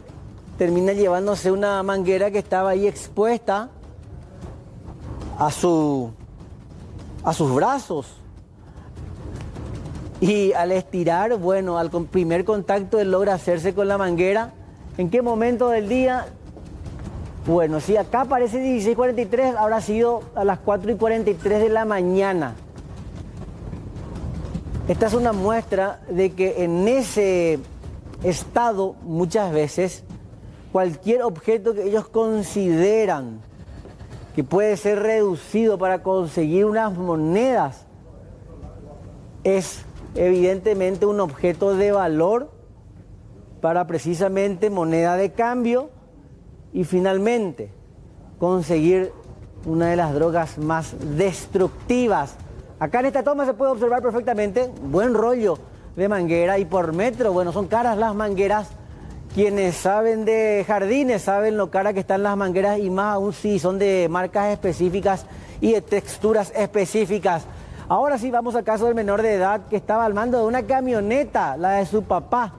[SPEAKER 17] termina llevándose una manguera que estaba ahí expuesta a sus brazos. Y al estirar, bueno, al primer contacto él logra hacerse con la manguera. ¿En qué momento del día? Bueno, si acá aparece 16:43, habrá sido a las 4:43 de la mañana. Esta es una muestra de que en ese estado muchas veces cualquier objeto que ellos consideran que puede ser reducido para conseguir unas monedas es evidentemente un objeto de valor para precisamente moneda de cambio y finalmente conseguir una de las drogas más destructivas. Acá en esta toma se puede observar perfectamente buen rollo de manguera y por metro, bueno, son caras las mangueras. Quienes saben de jardines saben lo cara que están las mangueras y más aún si son de marcas específicas y de texturas específicas. Ahora sí vamos al caso del menor de edad que estaba al mando de una camioneta, la de su papá.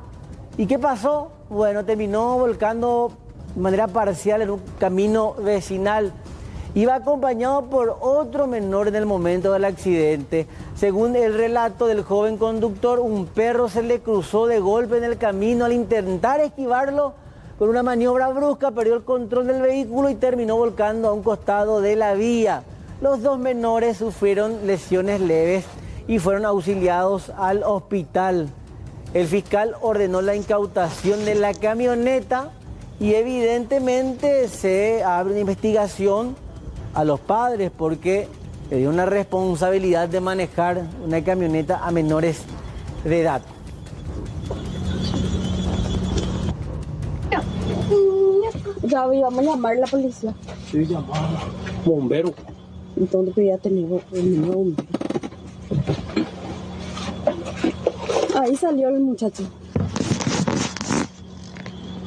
[SPEAKER 17] ¿Y qué pasó? Bueno, terminó volcando de manera parcial en un camino vecinal. Iba acompañado por otro menor en el momento del accidente. Según el relato del joven conductor, un perro se le cruzó de golpe en el camino. Al intentar esquivarlo, con una maniobra brusca, perdió el control del vehículo y terminó volcando a un costado de la vía. Los dos menores sufrieron lesiones leves y fueron auxiliados al hospital. El fiscal ordenó la incautación de la camioneta y evidentemente se abre una investigación a los padres porque le dio una responsabilidad de manejar una camioneta a menores de edad.
[SPEAKER 5] Ya vamos a llamar a la policía.
[SPEAKER 6] Sí, llamar bombero.
[SPEAKER 5] Entonces ya tenemos un bombero. Ahí salió el muchacho.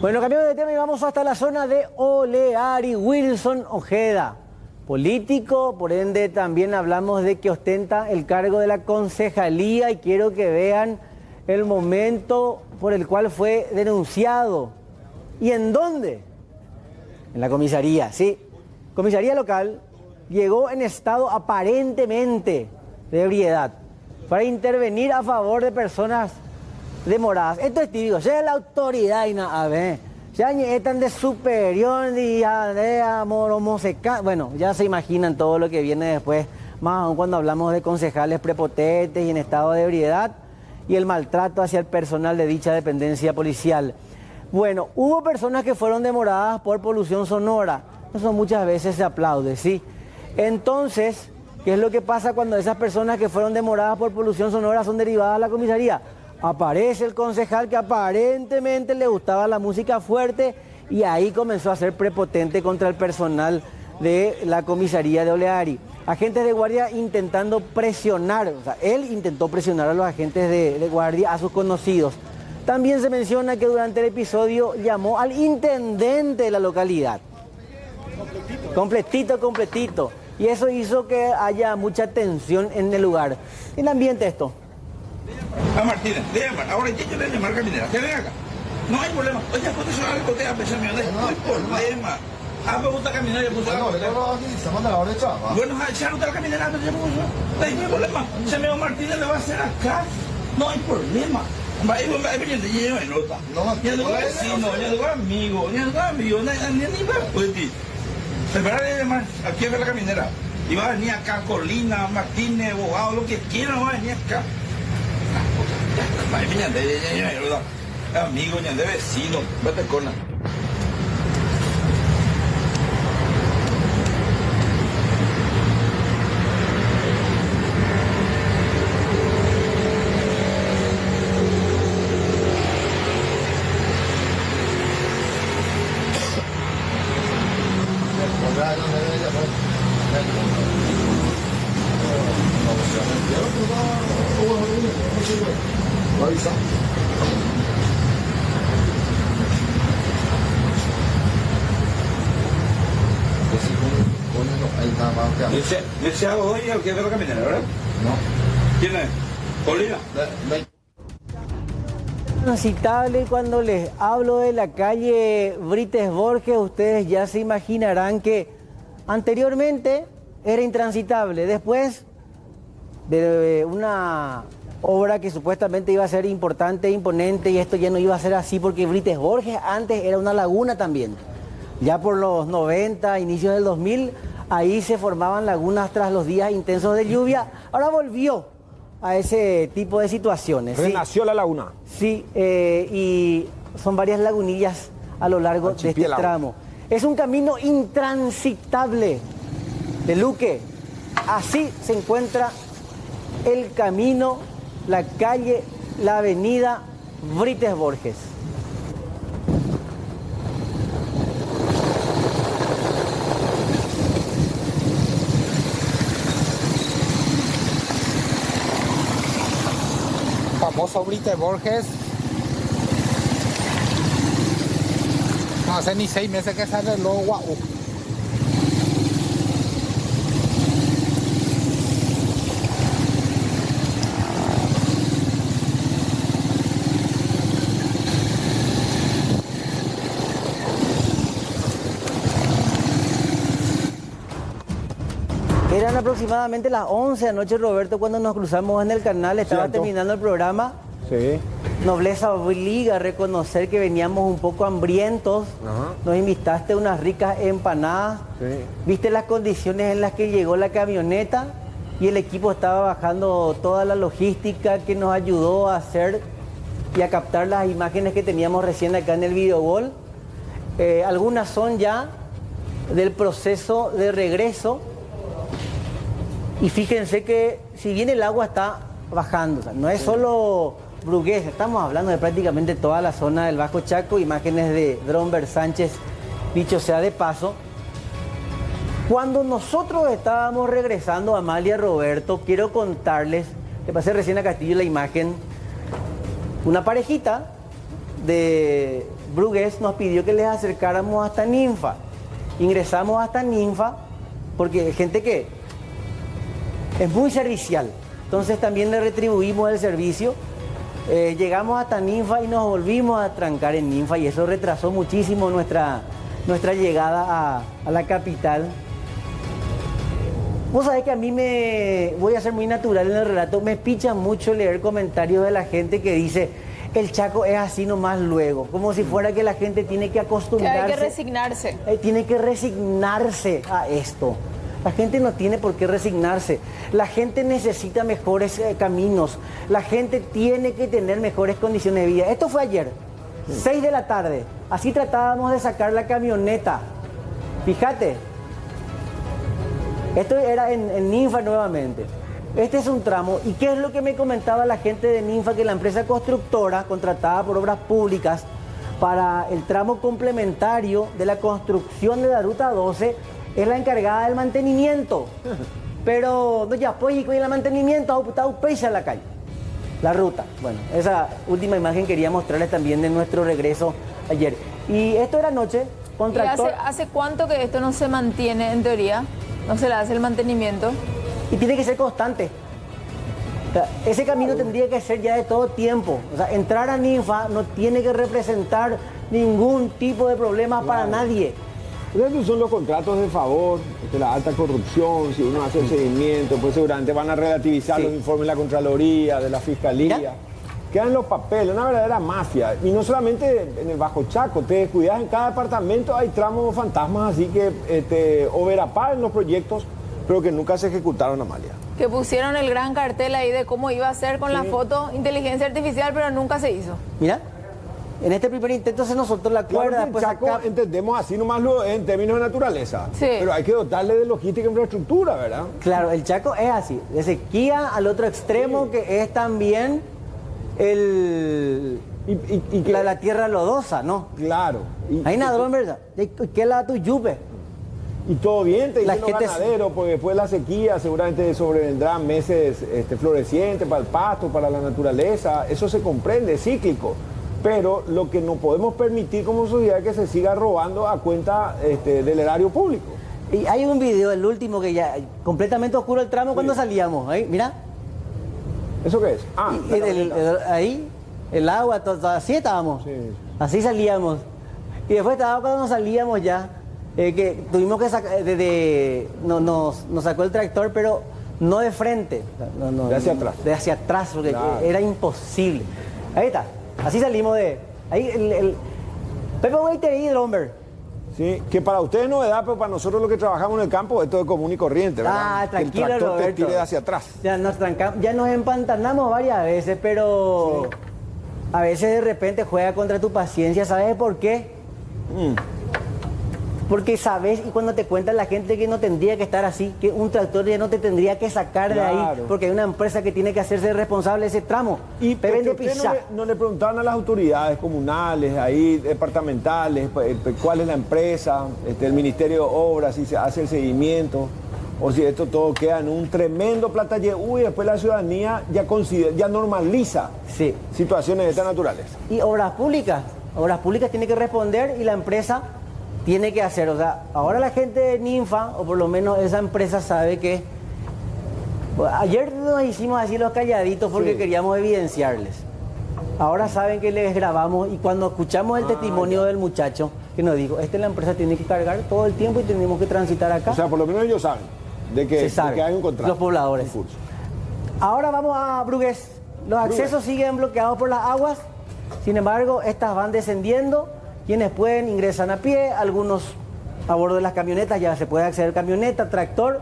[SPEAKER 17] Bueno, cambiamos de tema y vamos hasta la zona de Oleari. Wilson Ojeda, político, por ende también hablamos de que ostenta el cargo de la concejalía y quiero que vean el momento por el cual fue denunciado. ¿Y en dónde? En la comisaría, sí. Comisaría local llegó en estado aparentemente de ebriedad para intervenir a favor de personas demoradas. Esto es típico, sea la autoridad y nada, Ya están de superior y de amor homosexual. Bueno, ya se imaginan todo lo que viene después, más aún cuando hablamos de concejales prepotentes y en estado de ebriedad y el maltrato hacia el personal de dicha dependencia policial. Bueno, hubo personas que fueron demoradas por polución sonora. Eso muchas veces se aplaude, ¿sí? Entonces, ¿qué es lo que pasa cuando esas personas que fueron demoradas por polución sonora son derivadas a la comisaría? Aparece el concejal que aparentemente le gustaba la música fuerte y ahí comenzó a ser prepotente contra el personal de la comisaría de Oleari. Agentes de guardia intentando presionar, o sea, él intentó presionar a los agentes de guardia, a sus conocidos. También se menciona que durante el episodio llamó al intendente de la localidad. Completito. Y eso hizo que haya mucha tensión en el lugar. El ambiente esto.
[SPEAKER 8] A Martínez, ahora yo le llamar caminera, que venga acá. No hay problema. Oye, ¿cuánto se va a botea a pensar millones? No hay problema. Me gusta caminar, yo puse la caminera. Bueno, ya no está la caminera, no hay problema. Se me va Martínez, le va a hacer acá. No hay problema. Ahí viene de lleno de nota. Ya no es vecino, ya no es amigo, ni va a poder. Esperar de llamar, aquí a ver la caminera. Y va a venir acá, Colina, Martínez, abogado, lo que quiera, va a venir acá. Ahí viene de nota. Amigo, ya de vecino, vete con la. ¿Ese hago hoy el que ve la caminera, verdad? No. ¿Quién es? ¿Colina?
[SPEAKER 17] Transitable. Cuando les hablo de la calle Brites Borges, ustedes ya se imaginarán que anteriormente era intransitable. Después de una obra que supuestamente iba a ser importante e imponente, y esto ya no iba a ser así porque Brites Borges antes era una laguna también. Ya por los 90, inicios del 2000, ahí se formaban lagunas tras los días intensos de lluvia. Ahora volvió a ese tipo de situaciones.
[SPEAKER 1] Renació la laguna.
[SPEAKER 17] Sí, y son varias lagunillas a lo largo de este tramo. Es un camino intransitable de Luque. Así se encuentra el camino, la calle, la avenida Brites Borges.
[SPEAKER 9] Famoso Brites Borges. No hace ni 6 meses que sale el logo guau.
[SPEAKER 17] Eran aproximadamente las 11 anoche, Roberto, cuando nos cruzamos en el canal. Estaba terminando el programa.
[SPEAKER 1] Sí.
[SPEAKER 17] Nobleza obliga a reconocer que veníamos un poco hambrientos. Ajá. Nos invitaste a unas ricas empanadas. Sí. Viste las condiciones en las que llegó la camioneta y el equipo estaba bajando toda la logística que nos ayudó a hacer y a captar las imágenes que teníamos recién acá en el videogol. Algunas son ya del proceso de regreso. Y fíjense que si bien el agua está bajando, o sea, no es solo Brugués, estamos hablando de prácticamente toda la zona del Bajo Chaco, imágenes de Dromber Sánchez, dicho sea de paso. Cuando nosotros estábamos regresando a Amalia, Roberto, quiero contarles, le pasé recién a Castillo la imagen, una parejita de Brugués nos pidió que les acercáramos hasta Ninfa. Ingresamos hasta Ninfa porque hay gente que es muy servicial, entonces también le retribuimos el servicio. Llegamos hasta Ninfa y nos volvimos a trancar en Ninfa y eso retrasó muchísimo nuestra llegada a la capital. Vos sabés que a mí voy a ser muy natural en el relato, me picha mucho leer comentarios de la gente que dice el Chaco es así nomás luego, como si fuera que la gente tiene que acostumbrarse.
[SPEAKER 2] Que hay que resignarse.
[SPEAKER 17] Tiene que resignarse a esto. La gente no tiene por qué resignarse. La gente necesita mejores caminos. La gente tiene que tener mejores condiciones de vida. Esto fue ayer, 6 de la tarde. Así tratábamos de sacar la camioneta. Fíjate. Esto era en Ninfa nuevamente. Este es un tramo. ¿Y qué es lo que me comentaba la gente de Ninfa? Que la empresa constructora contratada por Obras Públicas para el tramo complementario de la construcción de la Ruta 12 es la encargada del mantenimiento. Pero no ya pues y con el mantenimiento está pesa la calle, la ruta. Bueno, esa última imagen quería mostrarles también de nuestro regreso ayer. Y esto era anoche con tractor.
[SPEAKER 2] ¿Y hace cuánto que esto no se mantiene en teoría? ¿No se le hace el mantenimiento?
[SPEAKER 17] Y tiene que ser constante. O sea, ese camino tendría que ser ya de todo tiempo. O sea, entrar a Ninfa no tiene que representar ningún tipo de problema para nadie.
[SPEAKER 1] Esos son los contratos de favor, la alta corrupción, si uno hace el seguimiento, pues seguramente van a relativizar los informes de la Contraloría, de la Fiscalía. ¿Mira? Quedan los papeles, una verdadera mafia. Y no solamente en el Bajo Chaco, te descuidas, en cada departamento hay tramos fantasmas, así que o verapar en los proyectos, pero que nunca se ejecutaron, Amalia.
[SPEAKER 2] Que pusieron el gran cartel ahí de cómo iba a ser con la foto, inteligencia artificial, pero nunca se hizo.
[SPEAKER 17] Mira. En este primer intento se nos soltó la cuerda.
[SPEAKER 1] Claro, Chaco entendemos así nomás en términos de naturaleza. Sí. Pero hay que dotarle de logística e infraestructura, ¿verdad?
[SPEAKER 17] Claro, el Chaco es así. De sequía al otro extremo, que es también la tierra lodosa, ¿no?
[SPEAKER 1] Claro.
[SPEAKER 17] Ahí nada, en verdad. ¿Qué la tu yupe?
[SPEAKER 1] Y todo bien, te dicen los ganaderos, porque después de la sequía seguramente sobrevendrán meses florecientes para el pasto, para la naturaleza. Eso se comprende, es cíclico. Pero lo que no podemos permitir como sociedad es que se siga robando a cuenta del erario público.
[SPEAKER 17] Y hay un video, el último, que ya completamente oscuro el tramo cuando salíamos. Ahí, mira.
[SPEAKER 1] ¿Eso qué es?
[SPEAKER 17] Ahí, el agua, así estábamos. Sí. Así salíamos. Y después estaba cuando salíamos ya, que tuvimos que sacar, nos sacó el tractor, pero no de frente.
[SPEAKER 1] De hacia atrás.
[SPEAKER 17] De hacia atrás, porque era imposible. Ahí está. Así salimos de... Ahí Pepe Weiter y Dromber.
[SPEAKER 1] Sí, que para ustedes es novedad, pero para nosotros los que trabajamos en el campo esto es común y corriente, ¿verdad?
[SPEAKER 17] Ah, tranquilo,
[SPEAKER 1] que el tractor
[SPEAKER 17] Roberto.
[SPEAKER 1] te tire hacia atrás.
[SPEAKER 17] Ya nos empantanamos varias veces, pero a veces de repente juega contra tu paciencia. ¿Sabes por qué? Porque sabes, y cuando te cuentan la gente que no tendría que estar así, que un tractor ya no te tendría que sacar de ahí, porque hay una empresa que tiene que hacerse responsable de ese tramo.
[SPEAKER 1] Y no le preguntaban a las autoridades comunales, ahí departamentales, cuál es la empresa, el Ministerio de Obras, si se hace el seguimiento, o si esto todo queda en un tremendo platalle. Uy, después la ciudadanía ya normaliza situaciones de estas naturales.
[SPEAKER 17] Y Obras Públicas tiene que responder y la empresa tiene que hacer. O sea, ahora la gente de Ninfa, o por lo menos esa empresa, sabe que... Ayer nos hicimos así los calladitos porque queríamos evidenciarles. Ahora saben que les grabamos y cuando escuchamos el testimonio del muchacho que nos dijo, la empresa tiene que cargar todo el tiempo y tenemos que transitar acá.
[SPEAKER 1] O sea, por lo menos ellos saben de que hay un contrato.
[SPEAKER 17] Los pobladores. Ahora vamos a Brugués. Los accesos siguen bloqueados por las aguas. Sin embargo, estas van descendiendo. Quienes pueden ingresan a pie, algunos a bordo de las camionetas, ya se puede acceder a camioneta, tractor,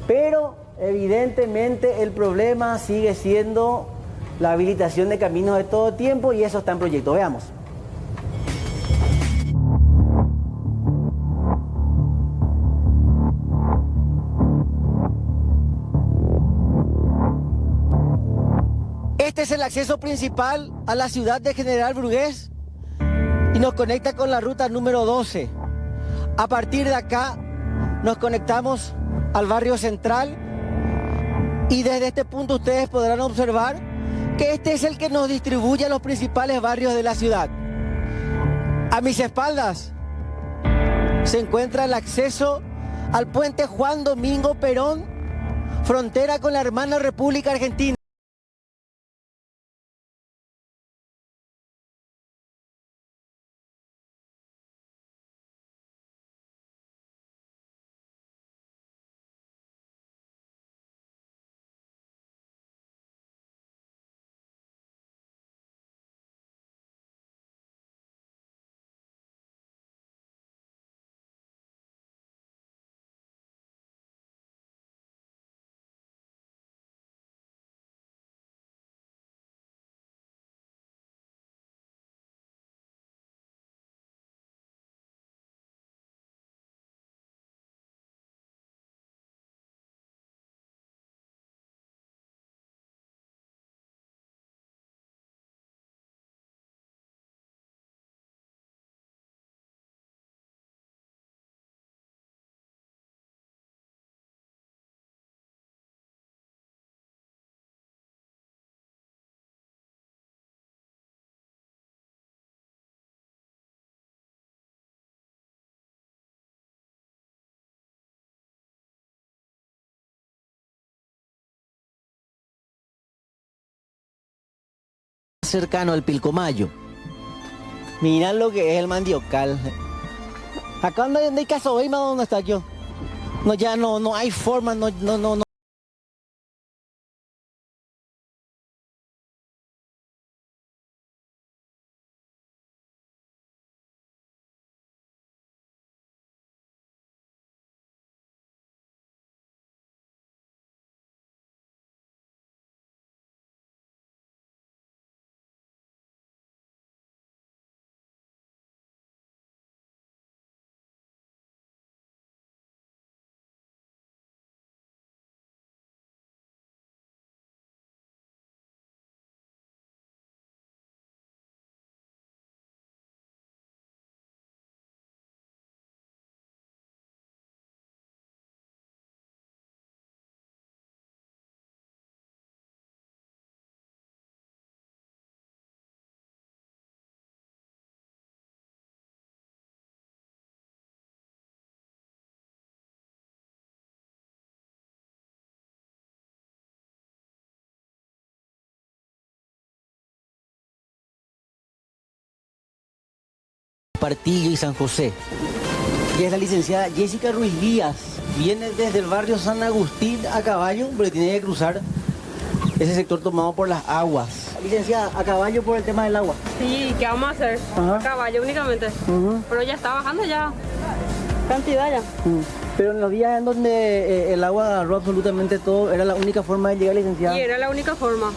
[SPEAKER 17] pero evidentemente el problema sigue siendo la habilitación de caminos de todo tiempo y eso está en proyecto. Veamos. Este es el acceso principal a la ciudad de General Brugués y nos conecta con la ruta número 12. A partir de acá nos conectamos al barrio central y desde este punto ustedes podrán observar que este es el que nos distribuye a los principales barrios de la ciudad. A mis espaldas se encuentra el acceso al puente Juan Domingo Perón, frontera con la hermana República Argentina. cercano al Pilcomayo. Mirá lo que es el mandiocal. Acá no hay caso, ¿veis dónde está yo? No, ya no hay forma, no. Partillo y San José. Y es la licenciada Jessica Ruiz Díaz. Viene desde el barrio San Agustín a caballo, pero tiene que cruzar ese sector tomado por las aguas. Licenciada, a caballo por el tema del agua.
[SPEAKER 3] Sí, ¿qué vamos a hacer? A caballo únicamente. Pero ya está bajando ya. Cantidad ya.
[SPEAKER 17] Pero en los días en donde el agua agarró absolutamente todo, ¿era la única forma de llegar, licenciada?
[SPEAKER 3] Y era la única forma.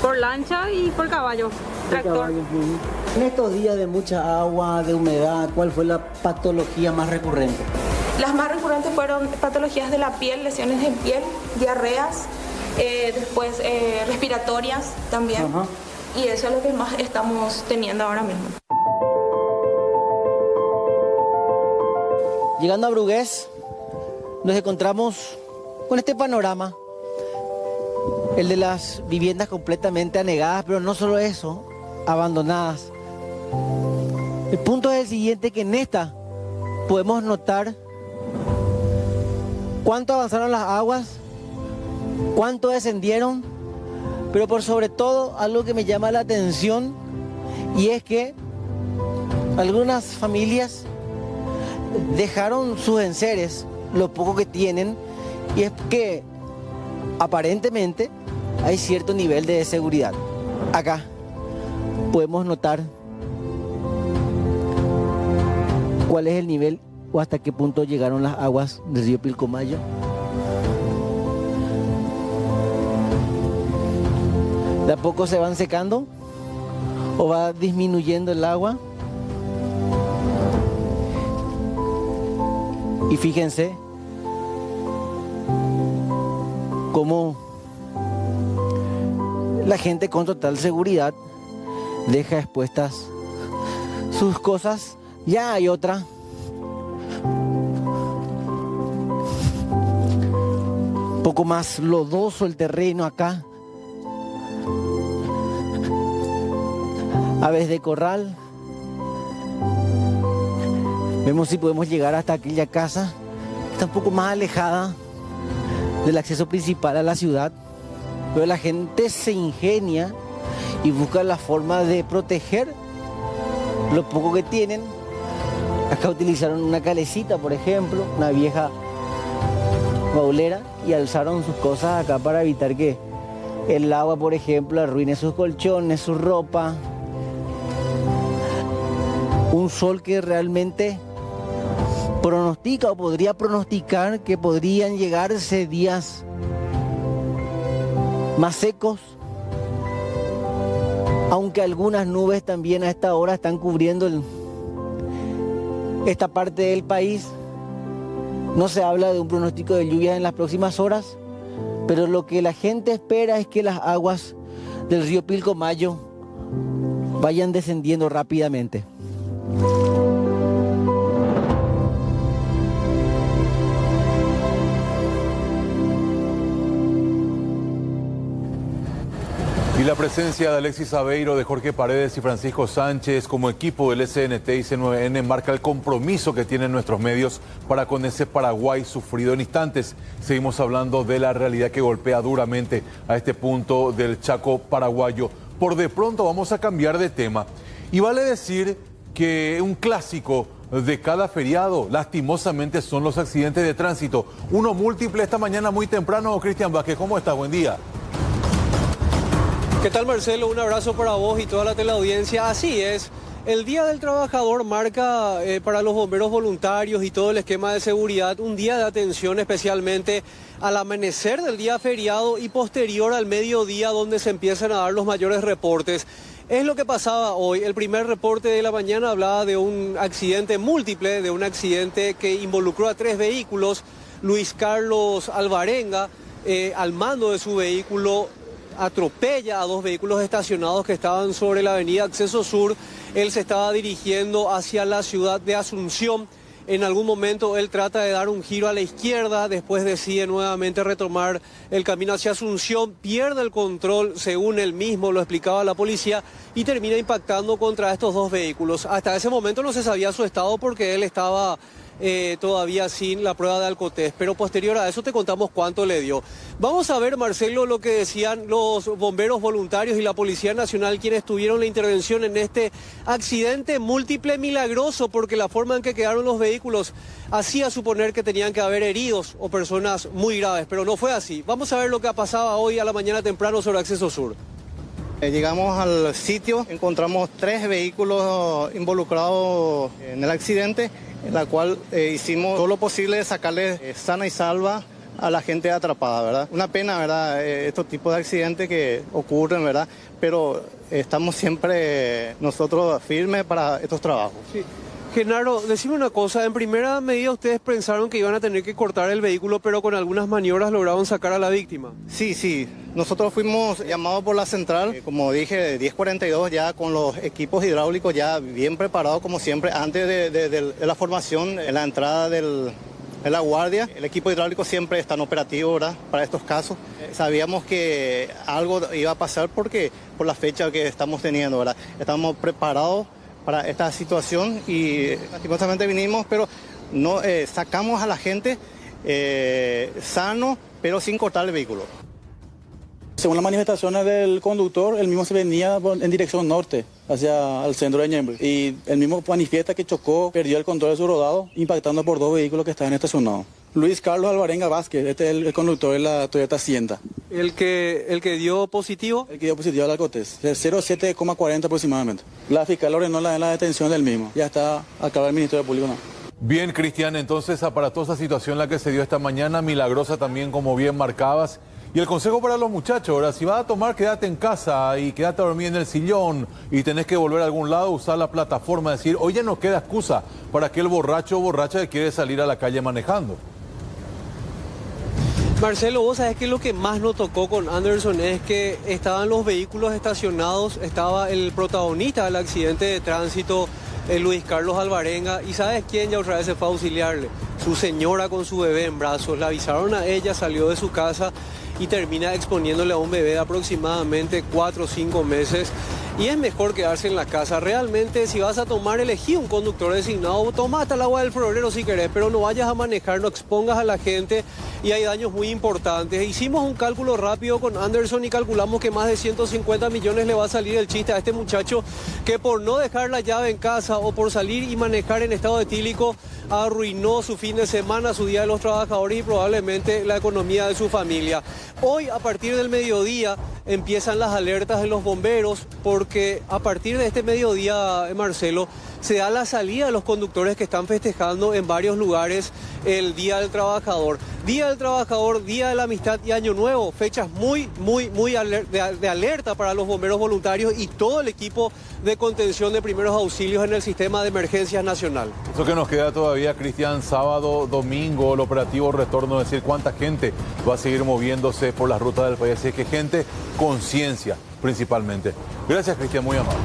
[SPEAKER 3] Por lancha y por caballo. Tractor.
[SPEAKER 17] En estos días de mucha agua, de humedad, ¿cuál fue la patología más recurrente?
[SPEAKER 12] Las más recurrentes fueron patologías de la piel, lesiones en piel, diarreas, después respiratorias también. Y eso es lo que más estamos teniendo ahora mismo.
[SPEAKER 17] Llegando a Brugués, nos encontramos con este panorama, el de las viviendas completamente anegadas, pero no solo eso, abandonadas. El punto es el siguiente, que en esta podemos notar cuánto avanzaron las aguas, cuánto descendieron, pero por sobre todo algo que me llama la atención, y es que algunas familias dejaron sus enseres, lo poco que tienen, y es que aparentemente hay cierto nivel de seguridad. Acá podemos notar cuál es el nivel o hasta qué punto llegaron las aguas del río Pilcomayo. ¿De a poco se van secando o va disminuyendo el agua? Y fíjense cómo la gente con total seguridad deja expuestas sus cosas. Ya hay otra. Un poco más lodoso el terreno acá. Aves de corral. Vemos si podemos llegar hasta aquella casa. Está un poco más alejada del acceso principal a la ciudad. Pero la gente se ingenia y busca la forma de proteger lo poco que tienen. Acá utilizaron una calecita, por ejemplo, una vieja baulera, y alzaron sus cosas acá para evitar que el agua, por ejemplo, arruine sus colchones, su ropa. Un sol que realmente pronostica o podría pronosticar que podrían llegarse días más secos, aunque algunas nubes también a esta hora están cubriendo esta parte del país. No se habla de un pronóstico de lluvias en las próximas horas, pero lo que la gente espera es que las aguas del río Pilcomayo vayan descendiendo rápidamente.
[SPEAKER 7] Y la presencia de Alexis Aveiro, de Jorge Paredes y Francisco Sánchez como equipo del SNT y C9N marca el compromiso que tienen nuestros medios para con ese Paraguay sufrido. En instantes seguimos hablando de la realidad que golpea duramente a este punto del Chaco paraguayo. por de pronto vamos a cambiar de tema. Y vale decir que un clásico de cada feriado, lastimosamente, son los accidentes de tránsito. Uno múltiple esta mañana muy temprano. Cristian Vázquez, ¿cómo estás? Buen día.
[SPEAKER 11] ¿Qué tal, Marcelo? Un abrazo para vos y toda la teleaudiencia. Así es. El Día del Trabajador marca para los bomberos voluntarios y todo el esquema de seguridad un día de atención especialmente al amanecer del día feriado y posterior al mediodía donde se empiezan a dar los mayores reportes. Es lo que pasaba hoy. El primer reporte de la mañana hablaba de un accidente múltiple, de un accidente que involucró a 3 vehículos. Luis Carlos Alvarenga, al mando de su vehículo, atropella a 2 vehículos estacionados que estaban sobre la avenida Acceso Sur. Él se estaba dirigiendo hacia la ciudad de Asunción. En algún momento él trata de dar un giro a la izquierda, después decide nuevamente retomar el camino hacia Asunción, pierde el control, según él mismo lo explicaba la policía, y termina impactando contra estos 2 vehículos. Hasta ese momento no se sabía su estado porque él estaba todavía sin la prueba de alcotés, pero posterior a eso te contamos cuánto le dio. Vamos a ver, Marcelo, lo que decían los bomberos voluntarios y la Policía Nacional, quienes tuvieron la intervención en este accidente múltiple milagroso, porque la forma en que quedaron los vehículos hacía suponer que tenían que haber heridos o personas muy graves, pero no fue así. Vamos a ver lo que pasaba hoy a la mañana temprano sobre Acceso Sur.
[SPEAKER 13] Llegamos al sitio, encontramos 3 vehículos involucrados en el accidente, en la cual hicimos todo lo posible de sacarle sana y salva a la gente atrapada, ¿verdad? Una pena, ¿verdad? Estos tipos de accidentes que ocurren, ¿verdad? Pero estamos siempre nosotros firmes para estos trabajos.
[SPEAKER 11] Sí. Genaro, decime una cosa, en primera medida ustedes pensaron que iban a tener que cortar el vehículo, pero con algunas maniobras lograron sacar a la víctima.
[SPEAKER 13] Sí, nosotros fuimos llamados por la central, como dije, 10:42 ya con los equipos hidráulicos ya bien preparados como siempre, antes de la formación, en la entrada de la guardia. El equipo hidráulico siempre está en operativo, ¿verdad? Para estos casos. Sabíamos que algo iba a pasar porque por la fecha que estamos teniendo, ¿verdad? Estamos preparados para esta situación y lastimosamente vinimos, pero no sacamos a la gente sano, pero sin cortar el vehículo.
[SPEAKER 23] Según las manifestaciones del conductor, él mismo se venía en dirección norte, hacia el centro de Ñemby. Y él mismo manifiesta que chocó, perdió el control de su rodado, impactando por 2 vehículos que estaban estacionados. Luis Carlos Alvarenga Vázquez, este es el conductor de la Toyota Sienta.
[SPEAKER 11] ¿El que dio positivo?
[SPEAKER 23] El que dio positivo al alcotés, 0,7,40 aproximadamente. La fiscal ordenó la detención del mismo. Ya está acá el Ministerio Público, ¿no?
[SPEAKER 7] Bien, Cristian, entonces aparatosa situación la que se dio esta mañana, milagrosa también, como bien marcabas. Y el consejo para los muchachos, ahora, si vas a tomar, quédate en casa y quédate a dormir en el sillón y tenés que volver a algún lado, usar la plataforma, decir, hoy ya no queda excusa para aquel borracho o borracha que quiere salir a la calle manejando.
[SPEAKER 11] Marcelo, vos sabés que lo que más nos tocó con Anderson es que estaban los vehículos estacionados, estaba el protagonista del accidente de tránsito, Luis Carlos Alvarenga, y ¿sabes quién ya otra vez se fue a auxiliarle? Su señora con su bebé en brazos. Le avisaron a ella, salió de su casa y termina exponiéndole a un bebé de aproximadamente 4 o 5 meses. Y es mejor quedarse en la casa. Realmente, si vas a tomar, elegí un conductor designado, toma hasta el agua del florero si querés, pero no vayas a manejar, no expongas a la gente y hay daños muy importantes. Hicimos un cálculo rápido con Anderson y calculamos que más de 150 millones le va a salir el chiste a este muchacho que por no dejar la llave en casa o por salir y manejar en estado etílico arruinó su fin de semana, su Día de los Trabajadores y probablemente la economía de su familia. Hoy, a partir del mediodía, empiezan las alertas de los bomberos porque a partir de este mediodía, Marcelo, se da la salida de los conductores que están festejando en varios lugares el Día del Trabajador. Día del Trabajador, Día de la Amistad y Año Nuevo, fechas muy de alerta para los bomberos voluntarios y todo el equipo de contención de primeros auxilios en el sistema de emergencias nacional.
[SPEAKER 7] Eso que nos queda todavía, Cristian, sábado, domingo, el operativo retorno, es decir, cuánta gente va a seguir moviéndose por las rutas del país. Así que gente, conciencia principalmente. Gracias, Cristian, muy amable.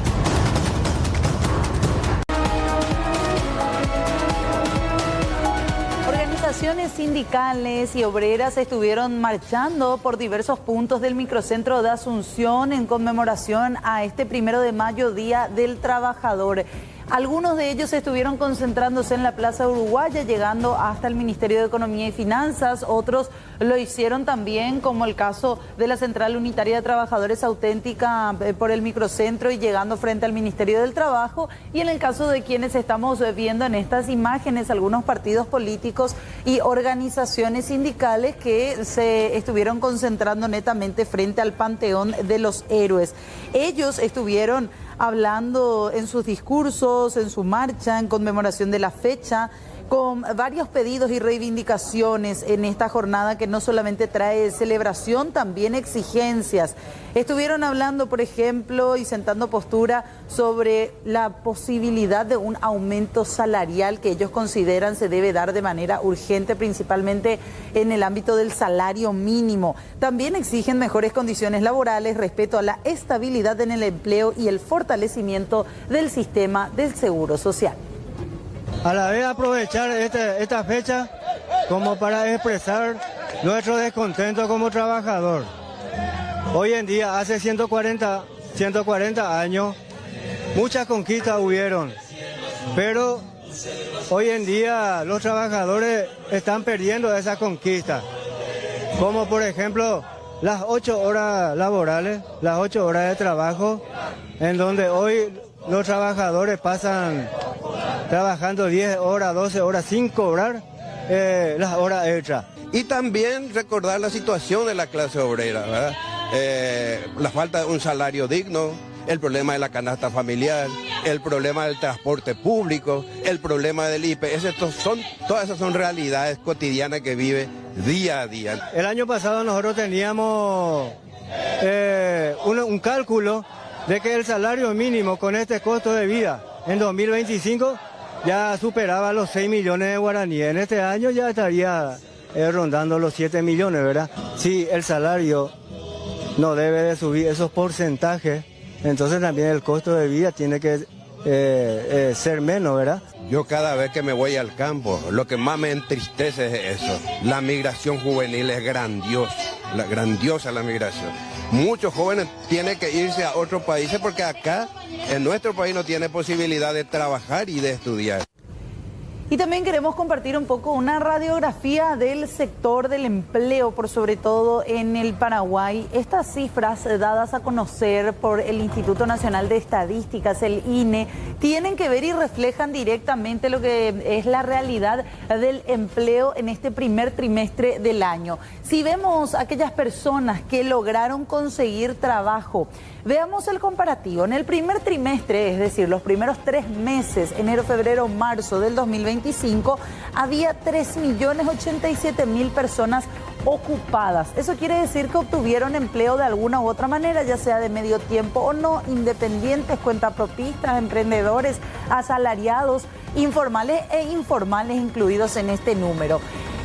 [SPEAKER 24] Organizaciones sindicales y obreras estuvieron marchando por diversos puntos del microcentro de Asunción en conmemoración a este 1 de mayo, Día del Trabajador. Algunos de ellos estuvieron concentrándose en la Plaza Uruguaya, llegando hasta el Ministerio de Economía y Finanzas. Otros lo hicieron también, como el caso de la Central Unitaria de Trabajadores Auténtica por el Microcentro y llegando frente al Ministerio del Trabajo. Y en el caso de quienes estamos viendo en estas imágenes, algunos partidos políticos y organizaciones sindicales que se estuvieron concentrando netamente frente al Panteón de los Héroes. Ellos estuvieron hablando en sus discursos, en su marcha, en conmemoración de la fecha, con varios pedidos y reivindicaciones en esta jornada que no solamente trae celebración, también exigencias. Estuvieron hablando, por ejemplo, y sentando postura sobre la posibilidad de un aumento salarial que ellos consideran se debe dar de manera urgente, principalmente en el ámbito del salario mínimo. También exigen mejores condiciones laborales, respeto a la estabilidad en el empleo y el fortalecimiento del sistema del seguro social.
[SPEAKER 15] A la vez aprovechar esta fecha como para expresar nuestro descontento como trabajador. Hoy en día, hace 140 años, muchas conquistas hubieron, pero hoy en día los trabajadores están perdiendo esas conquistas, como por ejemplo las 8 horas laborales, las 8 horas de trabajo, en donde hoy los trabajadores pasan trabajando 10 horas, 12 horas sin cobrar las horas extras.
[SPEAKER 16] Y también recordar la situación de la clase obrera, ¿verdad? La falta de un salario digno, el problema de la canasta familiar, el problema del transporte público, el problema del IPS, todas esas son realidades cotidianas que vive día a día.
[SPEAKER 15] El año pasado nosotros teníamos un cálculo de que el salario mínimo con este costo de vida en 2025 ya superaba los 6 millones de guaraníes. En este año ya estaría rondando los 7 millones, ¿verdad? Si el salario no debe de subir esos porcentajes, entonces también el costo de vida tiene que ser menos, ¿verdad?
[SPEAKER 16] Yo cada vez que me voy al campo, lo que más me entristece es eso. La migración juvenil es grandiosa la migración. Muchos jóvenes tienen que irse a otros países porque acá, en nuestro país, no tiene posibilidad de trabajar y de estudiar.
[SPEAKER 24] Y también queremos compartir un poco una radiografía del sector del empleo, por sobre todo en el Paraguay. Estas cifras dadas a conocer por el Instituto Nacional de Estadísticas, el INE, tienen que ver y reflejan directamente lo que es la realidad del empleo en este primer trimestre del año. Si vemos aquellas personas que lograron conseguir trabajo, veamos el comparativo. En el primer trimestre, es decir, los primeros 3 meses, enero, febrero, marzo del 2025, había 3.087.000 personas ocupadas. Eso quiere decir que obtuvieron empleo de alguna u otra manera, ya sea de medio tiempo o no, independientes, cuentapropistas, emprendedores, asalariados, informales e informales incluidos en este número.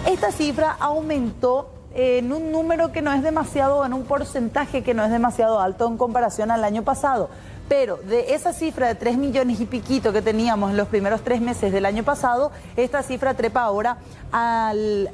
[SPEAKER 24] Esta cifra aumentó en un número que no es demasiado, en un porcentaje que no es demasiado alto en comparación al año pasado. Pero de esa cifra de 3 millones y piquito que teníamos en los primeros 3 meses del año pasado, esta cifra trepa ahora al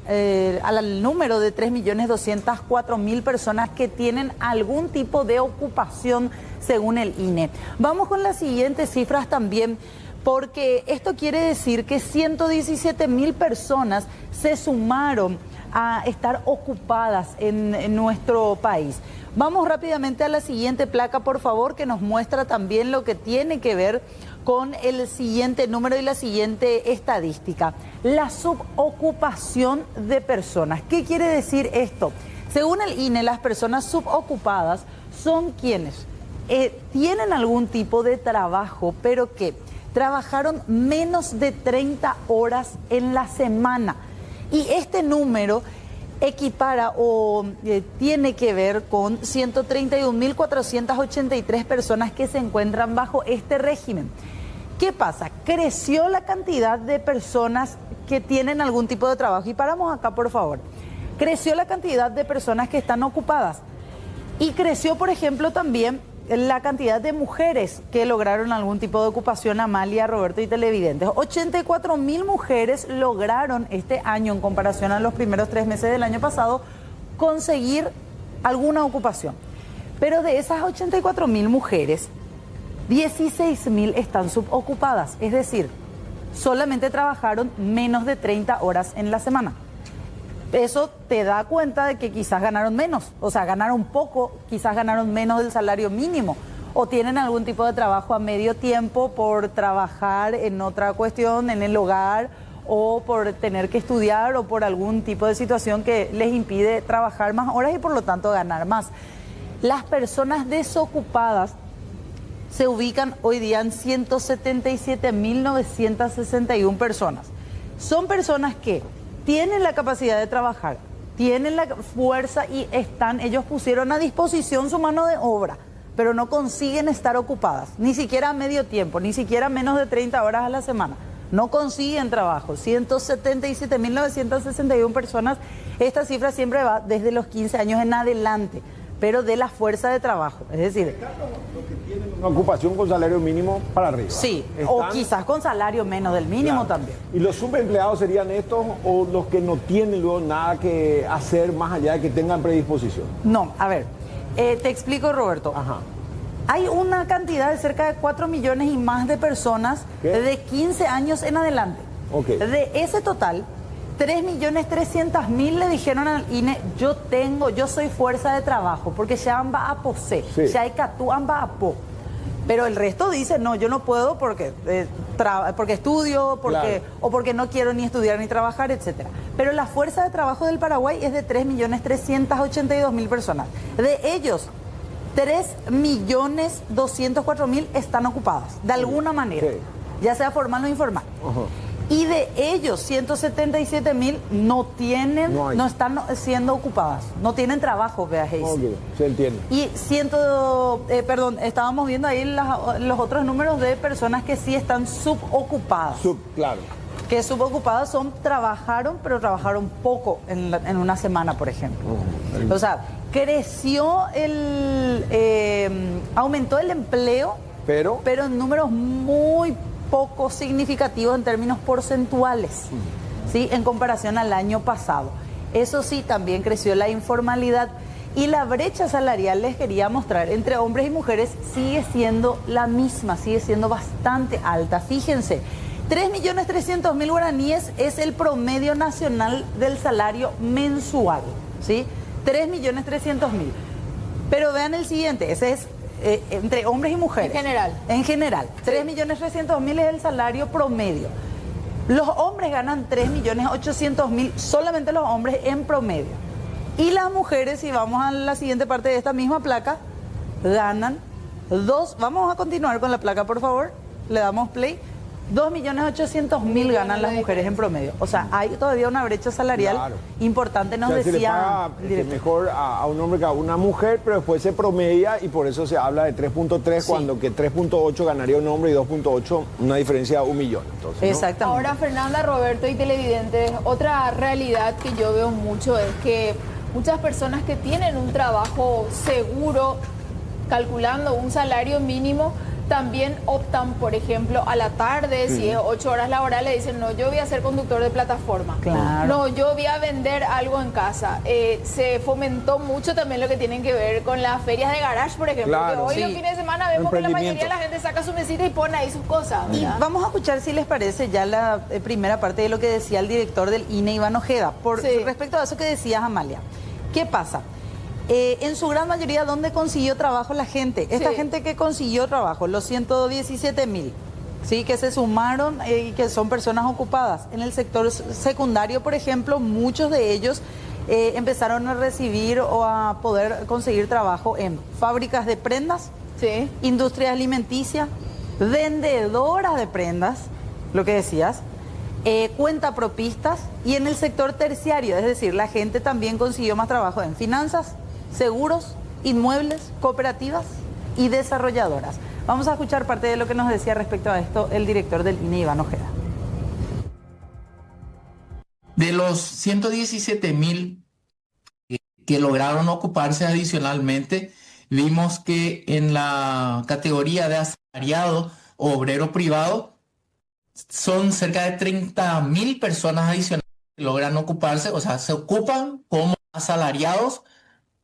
[SPEAKER 24] número de 3.204.000 personas que tienen algún tipo de ocupación según el INE. Vamos con las siguientes cifras también, porque esto quiere decir que 117.000 personas se sumaron a estar ocupadas en nuestro país. Vamos rápidamente a la siguiente placa, por favor, que nos muestra también lo que tiene que ver con el siguiente número y la siguiente estadística. La subocupación de personas. ¿Qué quiere decir esto? Según el INE, las personas subocupadas son quienes tienen algún tipo de trabajo, pero que trabajaron menos de 30 horas en la semana. Y este número equipara o tiene que ver con 131.483 personas que se encuentran bajo este régimen. ¿Qué pasa? Creció la cantidad de personas que tienen algún tipo de trabajo. Y paramos acá, por favor. Creció la cantidad de personas que están ocupadas. Y creció, por ejemplo, también la cantidad de mujeres que lograron algún tipo de ocupación. Amalia, Roberto y televidentes. 84.000 mujeres lograron este año, en comparación a los primeros 3 meses del año pasado, conseguir alguna ocupación. Pero de esas 84.000 mujeres, 16.000 están subocupadas, es decir, solamente trabajaron menos de 30 horas en la semana. Eso te da cuenta de que quizás ganaron menos, o sea, ganaron poco, quizás ganaron menos del salario mínimo, o tienen algún tipo de trabajo a medio tiempo por trabajar en otra cuestión, en el hogar, o por tener que estudiar, o por algún tipo de situación que les impide trabajar más horas y por lo tanto ganar más. Las personas desocupadas se ubican hoy día en 177.961 personas. Son personas que tienen la capacidad de trabajar, tienen la fuerza y ellos pusieron a disposición su mano de obra, pero no consiguen estar ocupadas, ni siquiera a medio tiempo, ni siquiera menos de 30 horas a la semana. No consiguen trabajo. 177.961 personas. Esta cifra siempre va desde los 15 años en adelante, pero de la fuerza de trabajo. Es decir,
[SPEAKER 1] una ocupación con salario mínimo para arriba.
[SPEAKER 24] Sí, o quizás con salario menos del mínimo también.
[SPEAKER 1] ¿Y los subempleados serían estos o los que no tienen luego nada que hacer más allá de que tengan predisposición?
[SPEAKER 24] No, a ver, te explico, Roberto.
[SPEAKER 1] Ajá.
[SPEAKER 24] Hay una cantidad de cerca de 4 millones y más de personas de 15 años en adelante.
[SPEAKER 1] Okay.
[SPEAKER 24] De ese total, 3.300.000 le dijeron al INE, yo soy fuerza de trabajo, porque ya amba a posee, ya hay catú amba a po. Pero el resto dice, no, yo no puedo porque estudio, o porque no quiero ni estudiar ni trabajar, etc. Pero la fuerza de trabajo del Paraguay es de 3.382.000 personas. De ellos, 3.204.000 están ocupadas, de alguna manera, ya sea formal o informal. Y de ellos, 177.000 no están siendo ocupadas, no tienen trabajo, vea, Hayes.
[SPEAKER 1] Se entiende.
[SPEAKER 24] Y estábamos viendo ahí los otros números de personas que sí están subocupadas.
[SPEAKER 1] Claro.
[SPEAKER 24] Que subocupadas trabajaron, pero trabajaron poco en una semana, por ejemplo. O sea, aumentó el empleo, pero en números muy poco significativos en términos porcentuales, ¿sí? En comparación al año pasado. Eso sí, también creció la informalidad y la brecha salarial, les quería mostrar, entre hombres y mujeres sigue siendo la misma, sigue siendo bastante alta. Fíjense, 3.300.000 guaraníes es el promedio nacional del salario mensual, ¿sí? 3.300.000. Pero vean el siguiente, ese es entre hombres y mujeres. En general. 3.300.000 es el salario promedio. Los hombres ganan 3.800.000, solamente los hombres en promedio. Y las mujeres, si vamos a la siguiente parte de esta misma placa, ganan vamos a continuar con la placa, por favor. Le damos play. 2.800.000 ganan las mujeres en promedio. O sea, hay todavía una brecha salarial importante, nos decía.
[SPEAKER 1] Se le paga mejor a un hombre que a una mujer, pero después se promedia y por eso se habla de 3.3, cuando que 3.8 ganaría un hombre y 2.8 una diferencia de 1 millón. Entonces,
[SPEAKER 24] exactamente.
[SPEAKER 2] Ahora, Fernanda, Roberto y televidentes, otra realidad que yo veo mucho es que muchas personas que tienen un trabajo seguro, calculando un salario mínimo, también optan, por ejemplo, a la tarde, si es 8 horas laborales, dicen, no, yo voy a ser conductor de plataforma.
[SPEAKER 24] Claro.
[SPEAKER 2] No, yo voy a vender algo en casa. Se fomentó mucho también lo que tienen que ver con las ferias de garage, por ejemplo.
[SPEAKER 24] Claro,
[SPEAKER 2] que hoy los fines de semana vemos que la mayoría de la gente saca su mesita y pone ahí sus cosas, ¿verdad?
[SPEAKER 24] Y vamos a escuchar, si les parece, ya la primera parte de lo que decía el director del INE, Iván Ojeda, respecto a eso que decías, Amalia. ¿Qué pasa? En su gran mayoría, ¿dónde consiguió trabajo la gente? Esta gente que consiguió trabajo, los 117.000, ¿sí? Que se sumaron y que son personas ocupadas. En el sector secundario, por ejemplo, muchos de ellos empezaron a recibir o a poder conseguir trabajo en fábricas de prendas, industria alimenticia, vendedoras de prendas, lo que decías, cuentapropistas, y en el sector terciario, es decir, la gente también consiguió más trabajo en finanzas, seguros, inmuebles, cooperativas y desarrolladoras. Vamos a escuchar parte de lo que nos decía respecto a esto el director del INE, Iván Ojeda.
[SPEAKER 10] De los 117.000 que lograron ocuparse adicionalmente, vimos que en la categoría de asalariado o obrero privado son cerca de 30.000 personas adicionales que logran ocuparse, o sea, se ocupan como asalariados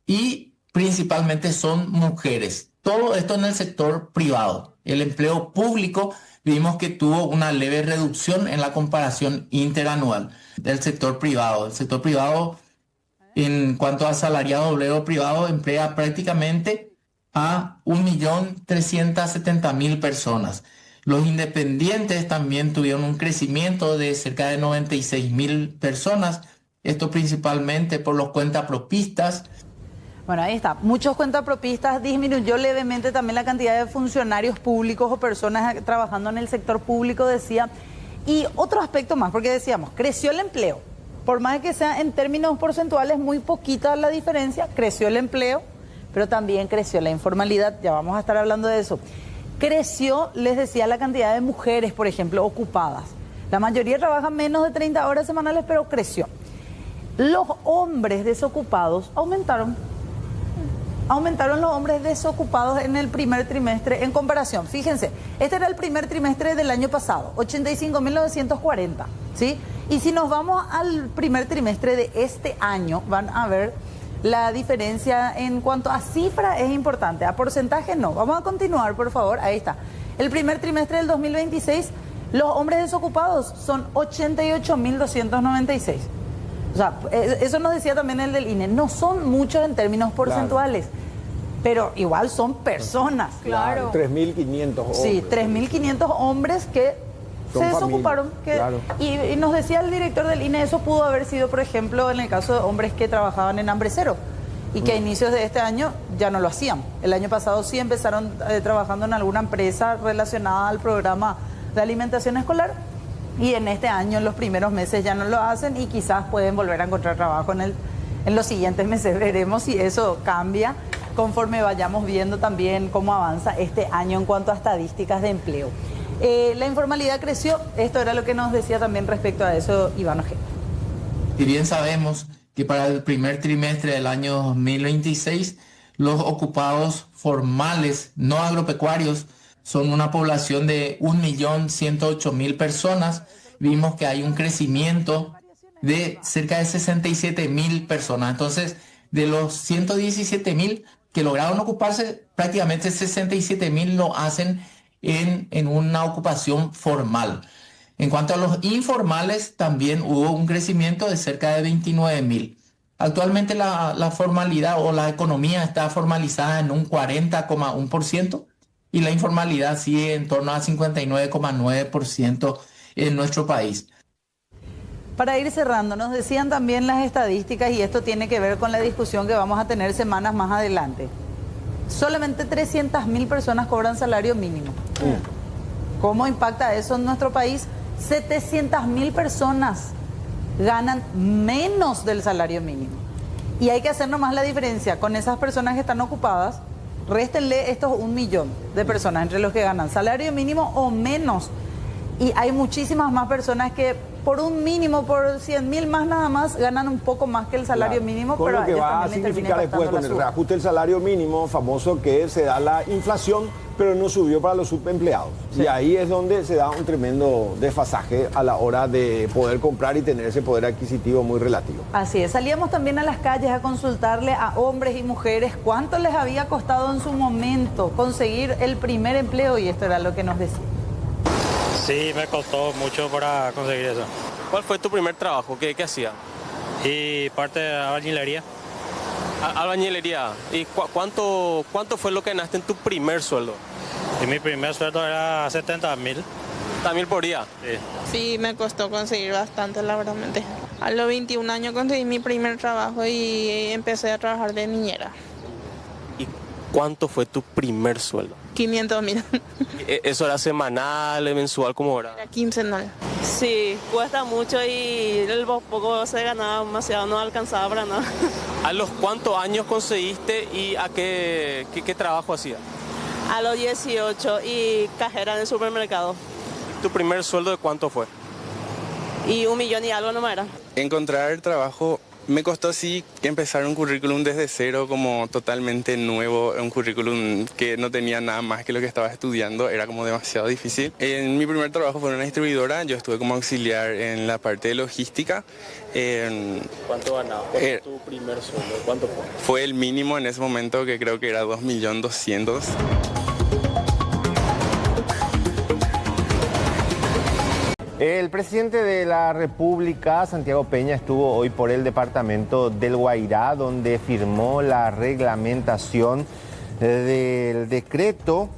[SPEAKER 10] y principalmente son mujeres. Todo esto en el sector privado. El empleo público vimos que tuvo una leve reducción en la comparación interanual del sector privado. El sector privado, en cuanto a asalariado obrero privado, emplea prácticamente a 1.370.000 personas. Los independientes también tuvieron un crecimiento de cerca de 96.000 personas, esto principalmente por los cuentapropistas.
[SPEAKER 24] Bueno, ahí está. Muchos cuentapropistas, disminuyó levemente también la cantidad de funcionarios públicos o personas trabajando en el sector público, decía. Y otro aspecto más, porque decíamos, creció el empleo. Por más que sea en términos porcentuales muy poquita la diferencia, creció el empleo, pero también creció la informalidad, ya vamos a estar hablando de eso. Creció, les decía, la cantidad de mujeres, por ejemplo, ocupadas. La mayoría trabajan menos de 30 horas semanales, pero creció. Los hombres desocupados aumentaron los hombres desocupados en el primer trimestre en comparación. Fíjense, este era el primer trimestre del año pasado, 85.940, ¿sí? Y si nos vamos al primer trimestre de este año, van a ver la diferencia en cuanto a cifra es importante, a porcentaje no. Vamos a continuar, por favor, ahí está. El primer trimestre del 2026, los hombres desocupados son 88.296. O sea, eso nos decía también el del INE. No son muchos en términos porcentuales, pero igual son personas.
[SPEAKER 1] Claro. 3.500 hombres.
[SPEAKER 24] Sí, 3.500 hombres que se desocuparon. Y nos decía el director del INE, eso pudo haber sido, por ejemplo, en el caso de hombres que trabajaban en Hambre Cero y que a inicios de este año ya no lo hacían. El año pasado sí empezaron trabajando en alguna empresa relacionada al programa de alimentación escolar. Y en este año, en los primeros meses, ya no lo hacen y quizás pueden volver a encontrar trabajo en los siguientes meses. Veremos si eso cambia conforme vayamos viendo también cómo avanza este año en cuanto a estadísticas de empleo. La informalidad creció, esto era lo que nos decía también respecto a eso Iván Ojeda.
[SPEAKER 10] Si bien sabemos que para el primer trimestre del año 2026, los ocupados formales no agropecuarios son una población de 1.108.000 personas. Vimos que hay un crecimiento de cerca de 67.000 personas. Entonces, de los 117.000 que lograron ocuparse, prácticamente 67.000 lo hacen en una ocupación formal. En cuanto a los informales, también hubo un crecimiento de cerca de 29.000. Actualmente la formalidad o la economía está formalizada en un 40,1%. Y la informalidad sigue en torno a 59,9% en nuestro país.
[SPEAKER 24] Para ir cerrando, nos decían también las estadísticas, y esto tiene que ver con la discusión que vamos a tener semanas más adelante. Solamente 300.000 personas cobran salario mínimo. ¿Cómo impacta eso en nuestro país? 700.000 personas ganan menos del salario mínimo. Y hay que hacer nomás la diferencia con esas personas que están ocupadas. Réstenle estos 1 millón de personas entre los que ganan salario mínimo o menos. Y hay muchísimas más personas que por un mínimo, por 100.000 más nada más, ganan un poco más que el salario mínimo.
[SPEAKER 1] Con
[SPEAKER 24] pero
[SPEAKER 1] lo que va a significar después con el reajuste del salario mínimo famoso, que se da la inflación, pero no subió para los subempleados. Sí. Y ahí es donde se da un tremendo desfasaje a la hora de poder comprar y tener ese poder adquisitivo muy relativo.
[SPEAKER 24] Así es. Salíamos también a las calles a consultarle a hombres y mujeres cuánto les había costado en su momento conseguir el primer empleo, y esto era lo que nos decía.
[SPEAKER 14] Sí, me costó mucho para conseguir eso.
[SPEAKER 18] ¿Cuál fue tu primer trabajo? ¿Qué hacías?
[SPEAKER 14] Y parte de albañilería.
[SPEAKER 18] Albañilería. ¿Y cuánto fue lo que ganaste en tu primer sueldo?
[SPEAKER 14] Y mi primer sueldo era 70.000.
[SPEAKER 18] ¿70.000 por día?
[SPEAKER 14] Sí.
[SPEAKER 19] Sí, me costó conseguir bastante, la verdad. A los 21 años conseguí mi primer trabajo y empecé a trabajar de niñera.
[SPEAKER 18] ¿Y cuánto fue tu primer sueldo?
[SPEAKER 19] 500.000.
[SPEAKER 18] ¿Eso era semanal, mensual, cómo era?
[SPEAKER 19] Era quincenal.
[SPEAKER 20] Sí, cuesta mucho y el poco se ganaba demasiado, no alcanzaba para nada.
[SPEAKER 18] ¿A los cuántos años conseguiste y a qué trabajo hacías?
[SPEAKER 20] A los 18 y cajera en el supermercado.
[SPEAKER 18] ¿Tu primer sueldo de cuánto fue?
[SPEAKER 20] Y 1 millón y algo nomás era.
[SPEAKER 25] Encontrar trabajo
[SPEAKER 4] Me costó sí que empezar un currículum desde cero, como totalmente nuevo, un currículum que no tenía nada más que lo que estaba estudiando, era como demasiado difícil. En mi primer trabajo fue en una distribuidora, yo estuve como auxiliar en la parte de logística.
[SPEAKER 18] ¿Cuánto ganabas? ¿Cuánto fue tu primer sueldo? ¿Cuánto fue?
[SPEAKER 4] Fue el mínimo en ese momento, que creo que era 2.200.000.
[SPEAKER 6] El presidente de la República, Santiago Peña, estuvo hoy por el departamento del Guairá, donde firmó la reglamentación del decreto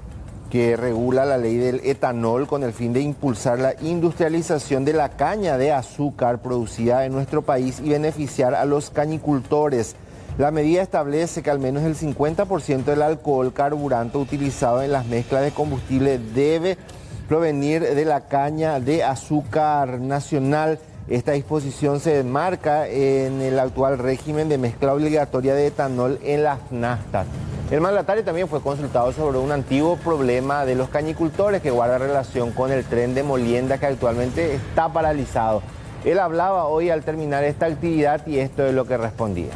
[SPEAKER 6] que regula la ley del etanol con el fin de impulsar la industrialización de la caña de azúcar producida en nuestro país y beneficiar a los cañicultores. La medida establece que al menos el 50% del alcohol carburante utilizado en las mezclas de combustible debe provenir de la caña de azúcar nacional. Esta disposición se enmarca en el actual régimen de mezcla obligatoria de etanol en las naftas. El mandatario también fue consultado sobre un antiguo problema de los cañicultores que guarda relación con el tren de molienda que actualmente está paralizado. Él hablaba hoy al terminar esta actividad y esto es lo que respondía.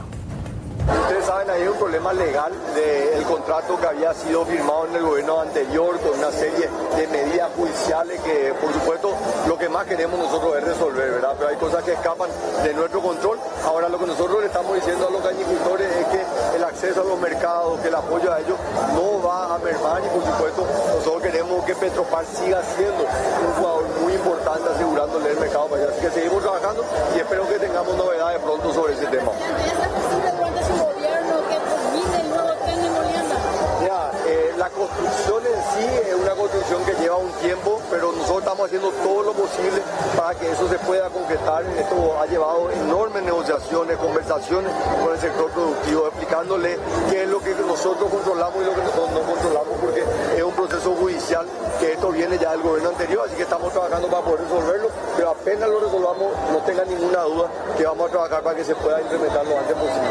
[SPEAKER 21] Ustedes saben, hay un problema legal del contrato que había sido firmado en el gobierno anterior con una serie de medidas judiciales que, por supuesto, lo que más queremos nosotros es resolver, ¿verdad? Pero hay cosas que escapan de nuestro control. Ahora, lo que nosotros le estamos diciendo a los cañicultores es que el acceso a los mercados, que el apoyo a ellos no va a mermar y, por supuesto, nosotros queremos que Petropar siga siendo un jugador muy importante asegurándole el mercado para allá. Así que seguimos trabajando y espero que tengamos novedades pronto sobre ese tema. La construcción en sí es una construcción que lleva un tiempo, pero nosotros estamos haciendo todo lo posible para que eso se pueda concretar. Esto ha llevado enormes negociaciones, conversaciones con el sector productivo, explicándole qué es lo que nosotros controlamos y lo que nosotros no controlamos, porque es un proceso judicial que esto viene ya del gobierno anterior, así que estamos trabajando para poder resolverlo, pero apenas lo resolvamos, no tengan ninguna duda que vamos a trabajar para que se pueda implementar lo antes posible.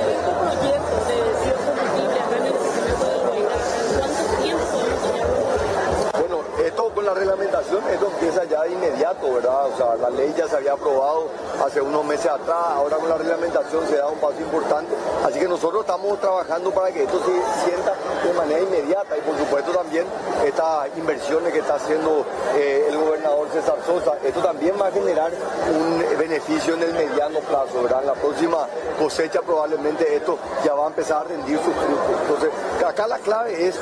[SPEAKER 21] Esto con la reglamentación, esto empieza ya de inmediato, ¿verdad? O sea, la ley ya se había aprobado hace unos meses atrás, ahora con la reglamentación se da un paso importante, así que nosotros estamos trabajando para que esto se sienta de manera inmediata y por supuesto también estas inversiones que está haciendo el gobernador César Sosa, esto también va a generar un beneficio en el mediano plazo, ¿verdad? En la próxima cosecha probablemente esto ya va a empezar a rendir sus frutos. Entonces, acá la clave es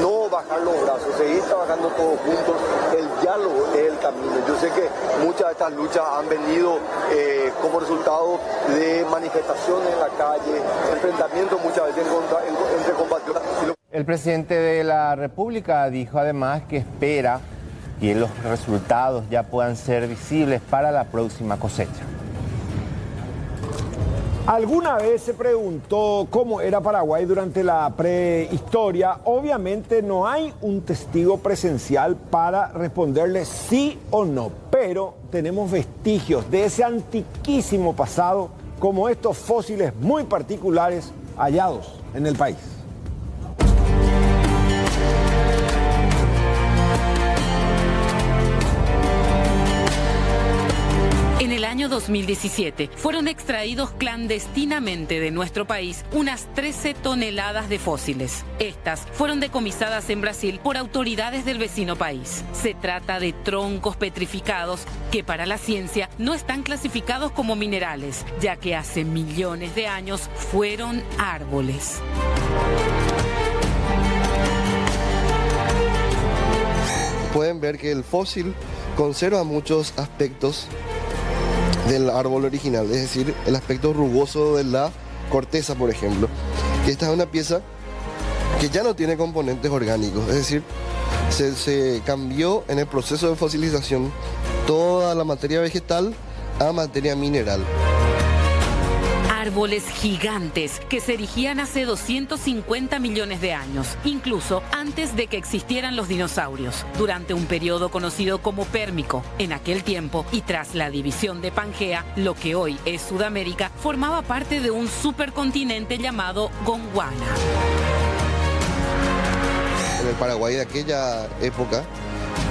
[SPEAKER 21] no bajar los brazos, seguir trabajando todos juntos, el diálogo es el camino. Yo sé que muchas de estas luchas han venido como resultado de manifestaciones en la calle, enfrentamientos muchas veces entre compatriotas.
[SPEAKER 6] El presidente de la República dijo además que espera que los resultados ya puedan ser visibles para la próxima cosecha.
[SPEAKER 1] ¿Alguna vez se preguntó cómo era Paraguay durante la prehistoria? Obviamente no hay un testigo presencial para responderle sí o no, pero tenemos vestigios de ese antiquísimo pasado, como estos fósiles muy particulares hallados en el país.
[SPEAKER 22] En el año 2017 fueron extraídos clandestinamente de nuestro país unas 13 toneladas de fósiles. Estas fueron decomisadas en Brasil por autoridades del vecino país. Se trata de troncos petrificados que para la ciencia no están clasificados como minerales, ya que hace millones de años fueron árboles.
[SPEAKER 25] Pueden ver que el fósil conserva muchos aspectos del árbol original, es decir, el aspecto rugoso de la corteza, por ejemplo, que esta es una pieza que ya no tiene componentes orgánicos, es decir, se cambió en el proceso de fosilización toda la materia vegetal a materia mineral.
[SPEAKER 22] Árboles gigantes que se erigían hace 250 millones de años, incluso antes de que existieran los dinosaurios, durante un periodo conocido como Pérmico. En aquel tiempo, y tras la división de Pangea, lo que hoy es Sudamérica, formaba parte de un supercontinente llamado Gondwana.
[SPEAKER 25] En el Paraguay de aquella época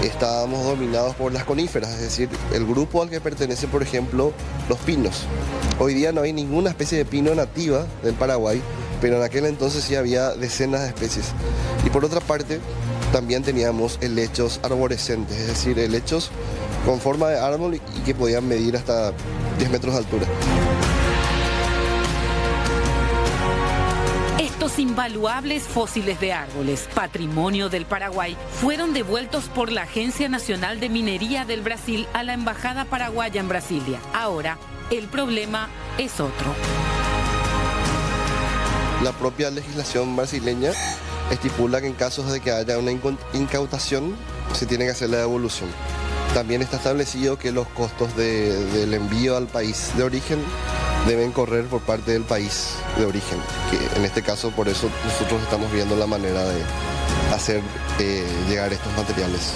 [SPEAKER 25] estábamos dominados por las coníferas, es decir, el grupo al que pertenece, por ejemplo, los pinos. Hoy día no hay ninguna especie de pino nativa del Paraguay, pero en aquel entonces sí había decenas de especies. Y por otra parte, también teníamos helechos arborescentes, es decir, helechos con forma de árbol y que podían medir hasta 10 metros de altura.
[SPEAKER 22] Estos invaluables fósiles de árboles, patrimonio del Paraguay, fueron devueltos por la Agencia Nacional de Minería del Brasil a la Embajada Paraguaya en Brasilia. Ahora, el problema es otro.
[SPEAKER 25] La propia legislación brasileña estipula que en casos de que haya una incautación se tiene que hacer la devolución. También está establecido que los costos del envío al país de origen deben correr por parte del país de origen, que en este caso por eso nosotros estamos viendo la manera de hacer llegar estos materiales.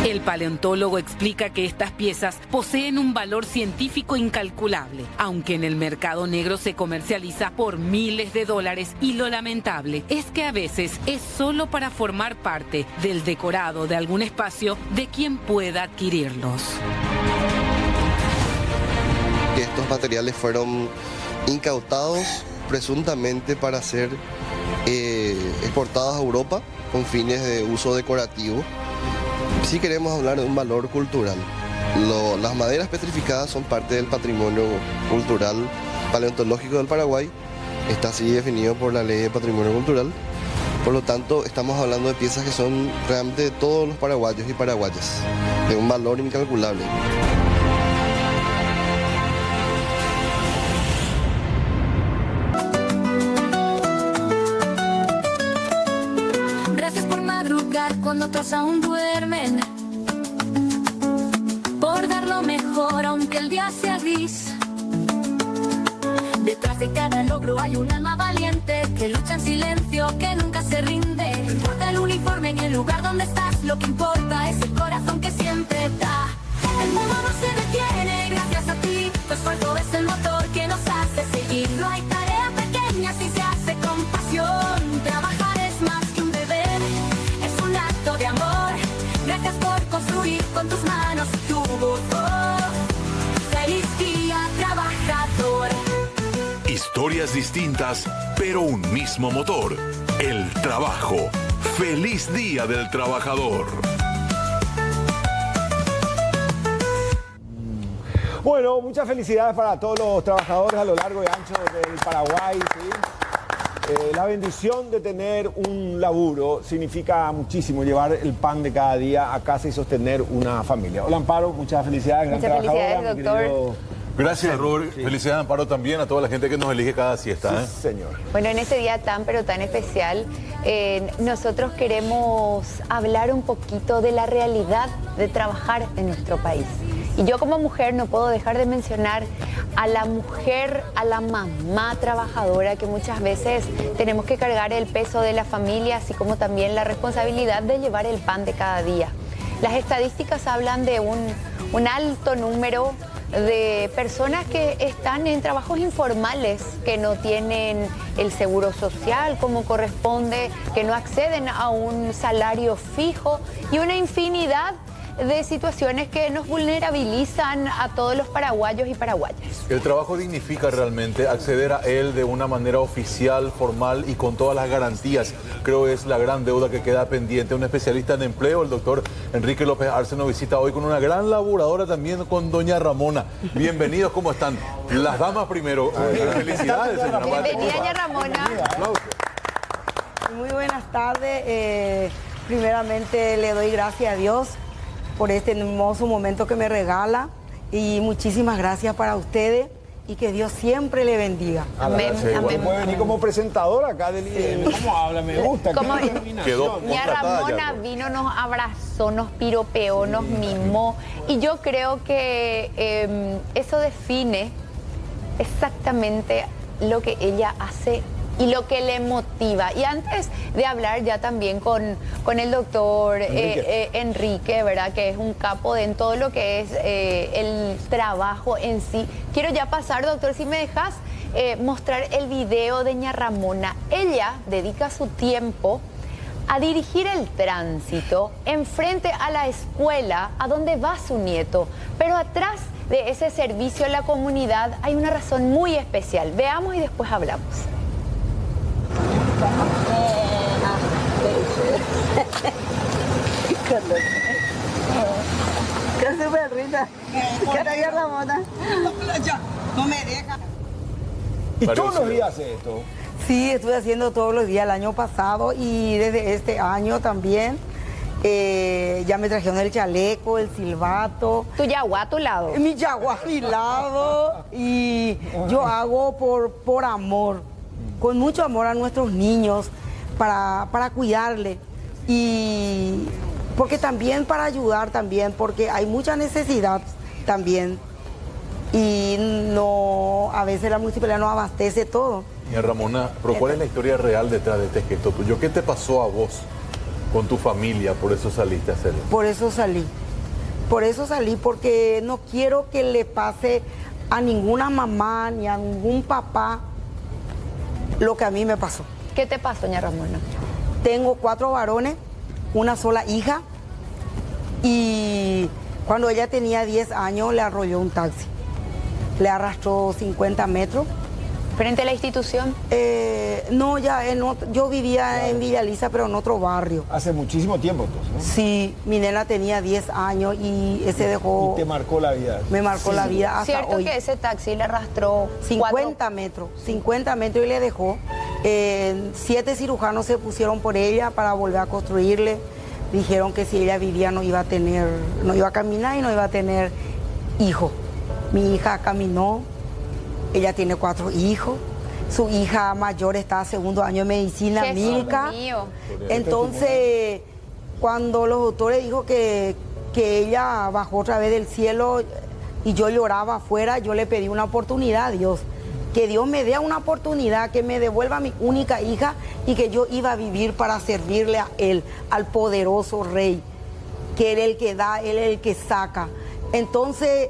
[SPEAKER 22] El paleontólogo explica que estas piezas poseen un valor científico incalculable, aunque en el mercado negro se comercializa por miles de dólares, y lo lamentable es que a veces es solo para formar parte del decorado de algún espacio de quien pueda adquirirlos.
[SPEAKER 25] Estos materiales fueron incautados presuntamente para ser exportados a Europa con fines de uso decorativo. Si queremos hablar de un valor cultural, las maderas petrificadas son parte del patrimonio cultural paleontológico del Paraguay. Está así definido por la Ley de Patrimonio Cultural. Por lo tanto, estamos hablando de piezas que son realmente de todos los paraguayos y paraguayas, de un valor incalculable.
[SPEAKER 3] Gracias por madrugar cuando otros aún duermen, por dar lo mejor aunque el día sea gris. Detrás de cada logro hay un alma valiente que lucha en silencio, que nunca se rinde. No importa el uniforme ni el lugar donde estás, lo que importa es el corazón que siempre da. El mundo no se detiene gracias a ti, tu esfuerzo es el motor que nos hace seguir. No hay tarea pequeña si se hace con pasión. Trabajar es más que un deber, es un acto de amor. Gracias por construir con tus manos tu voz. Feliz día, trabajador.
[SPEAKER 5] Historias distintas, pero un mismo motor. El trabajo. Feliz Día del Trabajador.
[SPEAKER 1] Bueno, muchas felicidades para todos los trabajadores a lo largo y ancho del Paraguay, ¿sí? La bendición de tener un laburo significa muchísimo, llevar el pan de cada día a casa y sostener una familia. Hola, Amparo, muchas felicidades, gran
[SPEAKER 2] trabajadora. Muchas felicidades, doctor.
[SPEAKER 7] Gracias, Robert. Sí. Felicidades, Amparo, también a toda la gente que nos elige cada siesta.
[SPEAKER 1] Sí, señor.
[SPEAKER 8] Bueno, en este día tan, pero tan especial, nosotros queremos hablar un poquito de la realidad de trabajar en nuestro país. Y yo como mujer no puedo dejar de mencionar a la mujer, a la mamá trabajadora, que muchas veces tenemos que cargar el peso de la familia, así como también la responsabilidad de llevar el pan de cada día. Las estadísticas hablan de un alto número de personas que están en trabajos informales, que no tienen el seguro social como corresponde, que no acceden a un salario fijo y una infinidad de situaciones que nos vulnerabilizan a todos los paraguayos y paraguayas.
[SPEAKER 7] El trabajo dignifica realmente, acceder a él de una manera oficial, formal y con todas las garantías. Creo que es la gran deuda que queda pendiente. Un especialista en empleo, el doctor Enrique López Arce, nos visita hoy con una gran laboradora también, con doña Ramona. Bienvenidos, ¿cómo están? Las damas primero. Felicidades, señora.
[SPEAKER 8] Bienvenida, doña Ramona.
[SPEAKER 9] Muy buenas tardes. Primeramente le doy gracias a Dios por este hermoso momento que me regala y muchísimas gracias para ustedes y que Dios siempre le bendiga.
[SPEAKER 1] Amén. Amén. Puede venir como presentadora acá del ¿Cómo habla? Me gusta.
[SPEAKER 8] Doña Ramona vino, nos abrazó, nos piropeó, nos mimó y yo creo que eso define exactamente lo que ella hace y lo que le motiva. Y antes de hablar ya también con el doctor Enrique, ¿verdad? Que es un capo en todo lo que es el trabajo en sí. Quiero ya pasar, doctor, si me dejas, mostrar el video de ña Ramona. Ella dedica su tiempo a dirigir el tránsito enfrente a la escuela a donde va su nieto. Pero atrás de ese servicio a la comunidad hay una razón muy especial. Veamos y después hablamos.
[SPEAKER 11] ¿Qué hace perrita? ¿Qué te Ramona? No me deja.
[SPEAKER 1] ¿Y todos los días hace esto?
[SPEAKER 9] Sí, estuve haciendo todos los días el año pasado y desde este año también. Ya me trajeron el chaleco, el silbato.
[SPEAKER 8] ¿Tu yaguá a tu lado?
[SPEAKER 9] Mi yaguá a mi lado. Y yo hago por amor, con mucho amor a nuestros niños, para cuidarle. Y porque también para ayudar también, porque hay mucha necesidad también. Y no, a veces la municipalidad no abastece todo.
[SPEAKER 7] Mira, Ramona, pero ¿cuál es la historia real detrás de este gesto tuyo? ¿Qué te pasó a vos con tu familia? Por eso saliste a hacerlo.
[SPEAKER 9] Por eso salí. Por eso salí, porque no quiero que le pase a ninguna mamá ni a ningún papá lo que a mí me pasó.
[SPEAKER 8] ¿Qué te pasó, doña Ramona?
[SPEAKER 9] Tengo 4 varones, una sola hija, y cuando ella tenía 10 años le arrolló un taxi. Le arrastró 50 metros.
[SPEAKER 8] ¿Frente a la institución?
[SPEAKER 9] No, ya yo vivía en Villa Elisa, pero en otro barrio.
[SPEAKER 1] Hace muchísimo tiempo entonces, ¿no?
[SPEAKER 9] Sí, mi nena tenía 10 años y ese dejó...
[SPEAKER 1] Y te marcó la vida.
[SPEAKER 9] Me marcó la vida hasta
[SPEAKER 8] ¿Cierto
[SPEAKER 9] hoy.
[SPEAKER 8] que ese taxi le arrastró
[SPEAKER 9] 50 metros y le dejó. 7 cirujanos se pusieron por ella para volver a construirle. Dijeron que si ella vivía no iba a caminar y no iba a tener hijo. Mi hija caminó. Ella tiene 4 hijos. Su hija mayor está a 2º año de medicina, Milka. Entonces, cuando los doctores dijo que ella bajó otra vez del cielo y yo lloraba afuera, yo le pedí una oportunidad a Dios. Que Dios me dé una oportunidad, que me devuelva a mi única hija y que yo iba a vivir para servirle a Él, al poderoso Rey, que Él es el que da, Él es el que saca. Entonces,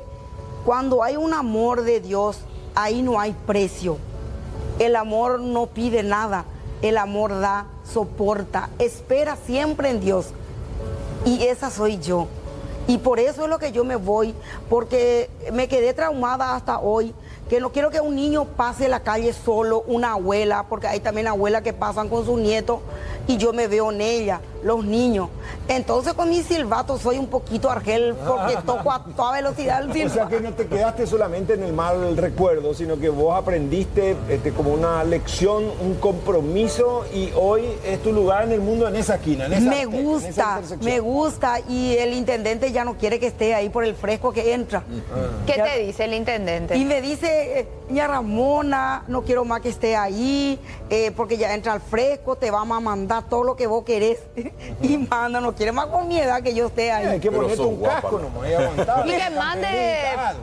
[SPEAKER 9] cuando hay un amor de Dios, ahí no hay precio. El amor no pide nada, el amor da, soporta, espera siempre en Dios. Y esa soy yo. Y por eso es lo que yo me voy, porque me quedé traumada hasta hoy, que no quiero que un niño pase la calle solo, una abuela, porque hay también abuelas que pasan con sus nietos y yo me veo en ella, los niños. Entonces con mi silbato soy un poquito Argel, porque toco a toda velocidad el silbato.
[SPEAKER 1] O sea que no te quedaste solamente en el mal recuerdo, sino que vos aprendiste como una lección, un compromiso, y hoy es tu lugar en el mundo, en esa esquina.
[SPEAKER 9] Me gusta, y el intendente ya no quiere que esté ahí por el fresco que entra.
[SPEAKER 8] ¿Qué te dice el intendente?
[SPEAKER 9] Y me dice, ña Ramona, no quiero más que esté ahí, porque ya entra al fresco, te vamos a mandar todo lo que vos querés. Y manda, no quiere más con mi edad que yo esté ahí.
[SPEAKER 1] Hay que ponerte un casco, no me voy a aguantar.
[SPEAKER 8] Y que mande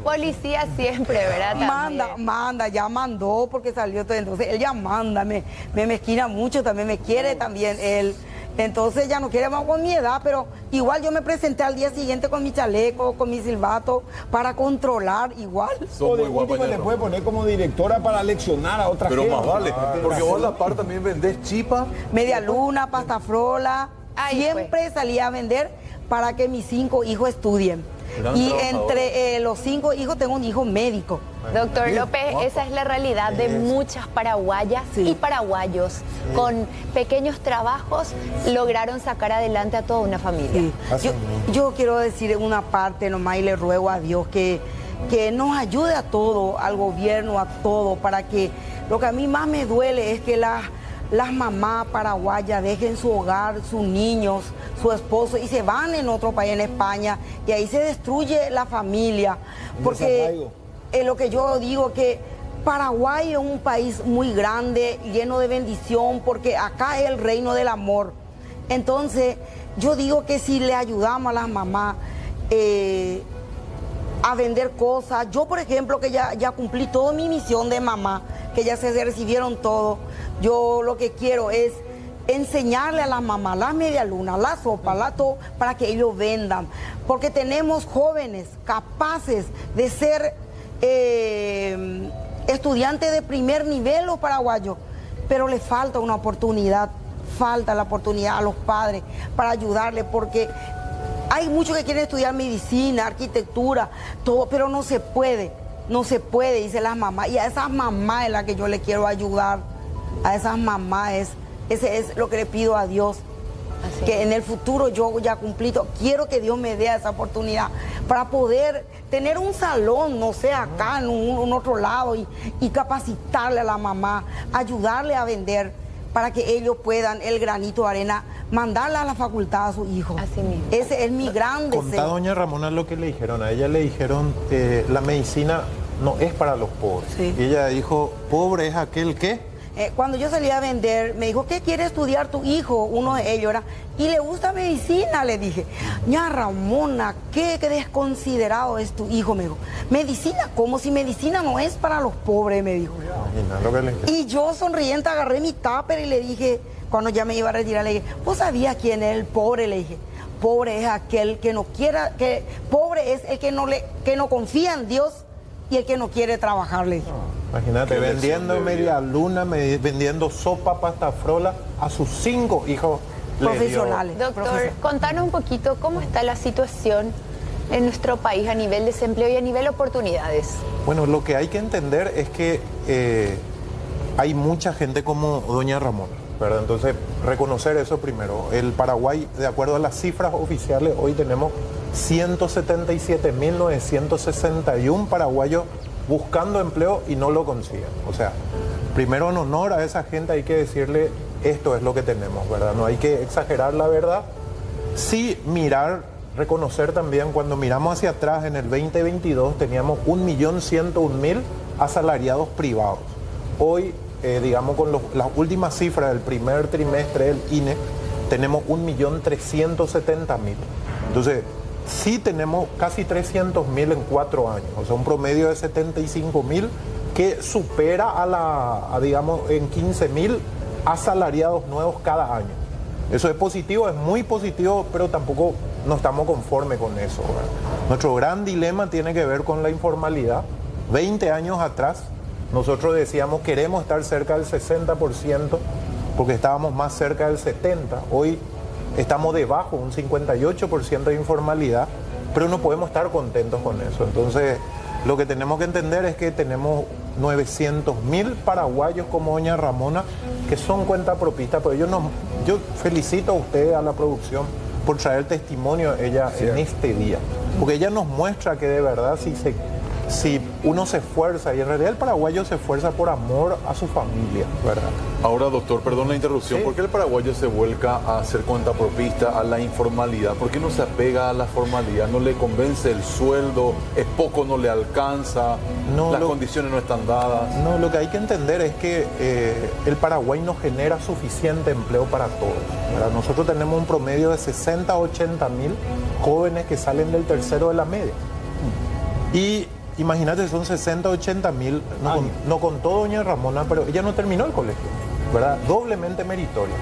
[SPEAKER 8] policía siempre, ¿verdad?
[SPEAKER 9] Manda, ya mandó porque salió todo. Entonces él ya manda, me mezquina mucho, también me quiere también él. Entonces ya no quiere más con mi edad, pero igual yo me presenté al día siguiente con mi chaleco, con mi silbato, para controlar igual.
[SPEAKER 1] O de último le puede poner como directora para leccionar a otra gente.
[SPEAKER 7] Pero más vale, porque vos a la par también vendés chipa.
[SPEAKER 9] Media luna, pasta frola. Siempre salía a vender para que mis 5 hijos estudien. Y entre los 5 hijos tengo un hijo médico.
[SPEAKER 8] Doctor López, esa es la realidad de muchas paraguayas y paraguayos. Con pequeños trabajos lograron sacar adelante a toda una familia.
[SPEAKER 9] Yo quiero decir una parte nomás y le ruego a Dios que nos ayude a todo, al gobierno, a todo, para que lo que a mí más me duele es que las mamás paraguayas dejen su hogar, sus niños, su esposo y se van en otro país, en España, y ahí se destruye la familia. Porque lo que yo digo que Paraguay es un país muy grande, lleno de bendición, porque acá es el reino del amor. Entonces, yo digo que si le ayudamos a las mamás a vender cosas, yo por ejemplo que ya cumplí toda mi misión de mamá, que ya se recibieron todo, yo lo que quiero es enseñarle a las mamás la media luna, la sopa, la todo, para que ellos vendan. Porque tenemos jóvenes capaces de ser estudiantes de primer nivel los paraguayos, pero les falta una oportunidad, falta la oportunidad a los padres para ayudarles, porque hay muchos que quieren estudiar medicina, arquitectura, todo, pero no se puede, dicen las mamás, y a esas mamás es la que yo le quiero ayudar, a esas mamás, ese es lo que le pido a Dios. Así que en el futuro yo ya cumplido, quiero que Dios me dé esa oportunidad para poder tener un salón, no sé, acá en un otro lado y capacitarle a la mamá, ayudarle a vender para que ellos puedan el granito de arena, mandarle a la facultad a su hijo.
[SPEAKER 8] Así mismo.
[SPEAKER 9] Ese es mi gran deseo.
[SPEAKER 12] Contá, doña Ramona, lo que le dijeron. A ella le dijeron la medicina no es para los pobres.
[SPEAKER 9] Sí.
[SPEAKER 12] Y ella dijo, pobre es aquel que...
[SPEAKER 9] Cuando yo salí a vender, me dijo, ¿qué quiere estudiar tu hijo? Uno de ellos era, y le gusta medicina, le dije. Ña Ramona, qué desconsiderado es tu hijo, me dijo. Medicina, como si medicina no es para los pobres, me dijo. Y yo sonriente agarré mi tupper y le dije, cuando ya me iba a retirar, le dije, ¿vos sabías quién es el pobre? Le dije, pobre es aquel que no quiera, pobre es el que no confía en Dios y el que no quiere trabajar, le dije.
[SPEAKER 12] Imagínate, vendiendo media luna, vendiendo sopa, pasta frola a sus 5 hijos
[SPEAKER 9] profesionales.
[SPEAKER 8] Doctor, contanos un poquito cómo está la situación en nuestro país a nivel desempleo y a nivel oportunidades.
[SPEAKER 12] Bueno, lo que hay que entender es que hay mucha gente como doña Ramona, ¿verdad? Entonces, reconocer eso primero. El Paraguay, de acuerdo a las cifras oficiales, hoy tenemos 177.961 paraguayos buscando empleo y no lo consiguen. O sea, primero en honor a esa gente hay que decirle esto es lo que tenemos, ¿verdad? No hay que exagerar la verdad. Sí mirar, reconocer también, cuando miramos hacia atrás en el 2022 teníamos 1.101.000 asalariados privados. Hoy, digamos, con las últimas cifras del primer trimestre del INE, tenemos 1.370.000. Entonces, sí tenemos casi 300.000 en 4 años, o sea, un promedio de 75.000 que supera digamos, en 15.000 asalariados nuevos cada año. Eso es positivo, es muy positivo, pero tampoco no estamos conformes con eso, ¿verdad? Nuestro gran dilema tiene que ver con la informalidad. 20 años atrás, nosotros decíamos queremos estar cerca del 60% porque estábamos más cerca del 70%. Hoy estamos debajo, un 58% de informalidad, pero no podemos estar contentos con eso. Entonces, lo que tenemos que entender es que tenemos 900.000 paraguayos como doña Ramona que son cuentapropistas, pero yo felicito a usted, a la producción, por traer testimonio de ella en este día, porque ella nos muestra que de verdad si uno se esfuerza, y en realidad el paraguayo se esfuerza por amor a su familia, ¿verdad?
[SPEAKER 7] Ahora, doctor, perdón la interrupción,
[SPEAKER 12] ¿sí?
[SPEAKER 7] ¿Por qué el paraguayo se vuelca a ser cuentapropista, a la informalidad? ¿Por qué no se apega a la formalidad? ¿No le convence el sueldo? ¿Es poco, no le alcanza? ¿Las condiciones no están dadas?
[SPEAKER 12] No, lo que hay que entender es que el Paraguay no genera suficiente empleo para todos, ¿verdad? Nosotros tenemos un promedio de 60 a 80 mil jóvenes que salen del tercero de la media. Y imagínate, son 60, 80 mil, no contó doña Ramona, pero ella no terminó el colegio, ¿verdad? Doblemente meritoria.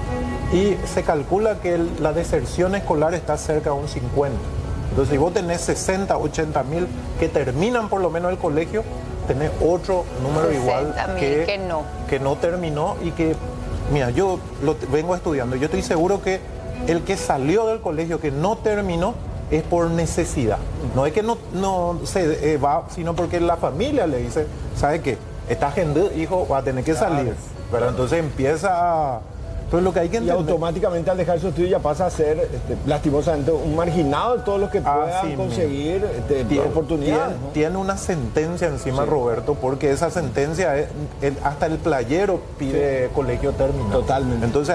[SPEAKER 12] Y se calcula que la deserción escolar está cerca de un 50. Entonces, si vos tenés 60, 80 mil que terminan por lo menos el colegio, tenés otro número igual que no terminó y que, mira, yo lo vengo estudiando. Yo estoy seguro que el que salió del colegio, que no terminó, es por necesidad. No es que no se va, sino porque la familia le dice, ¿sabe qué? Esta gente, hijo, va a tener que salir. Pero entonces empieza a... Entonces lo que hay que entender...
[SPEAKER 1] Y automáticamente al dejar su estudio ya pasa a ser, lastimosamente, un marginado de todos los que puedan conseguir oportunidades.
[SPEAKER 12] Tiene una sentencia encima, sí, Roberto, porque esa sentencia, hasta el playero pide colegio terminado.
[SPEAKER 1] Totalmente.
[SPEAKER 12] Entonces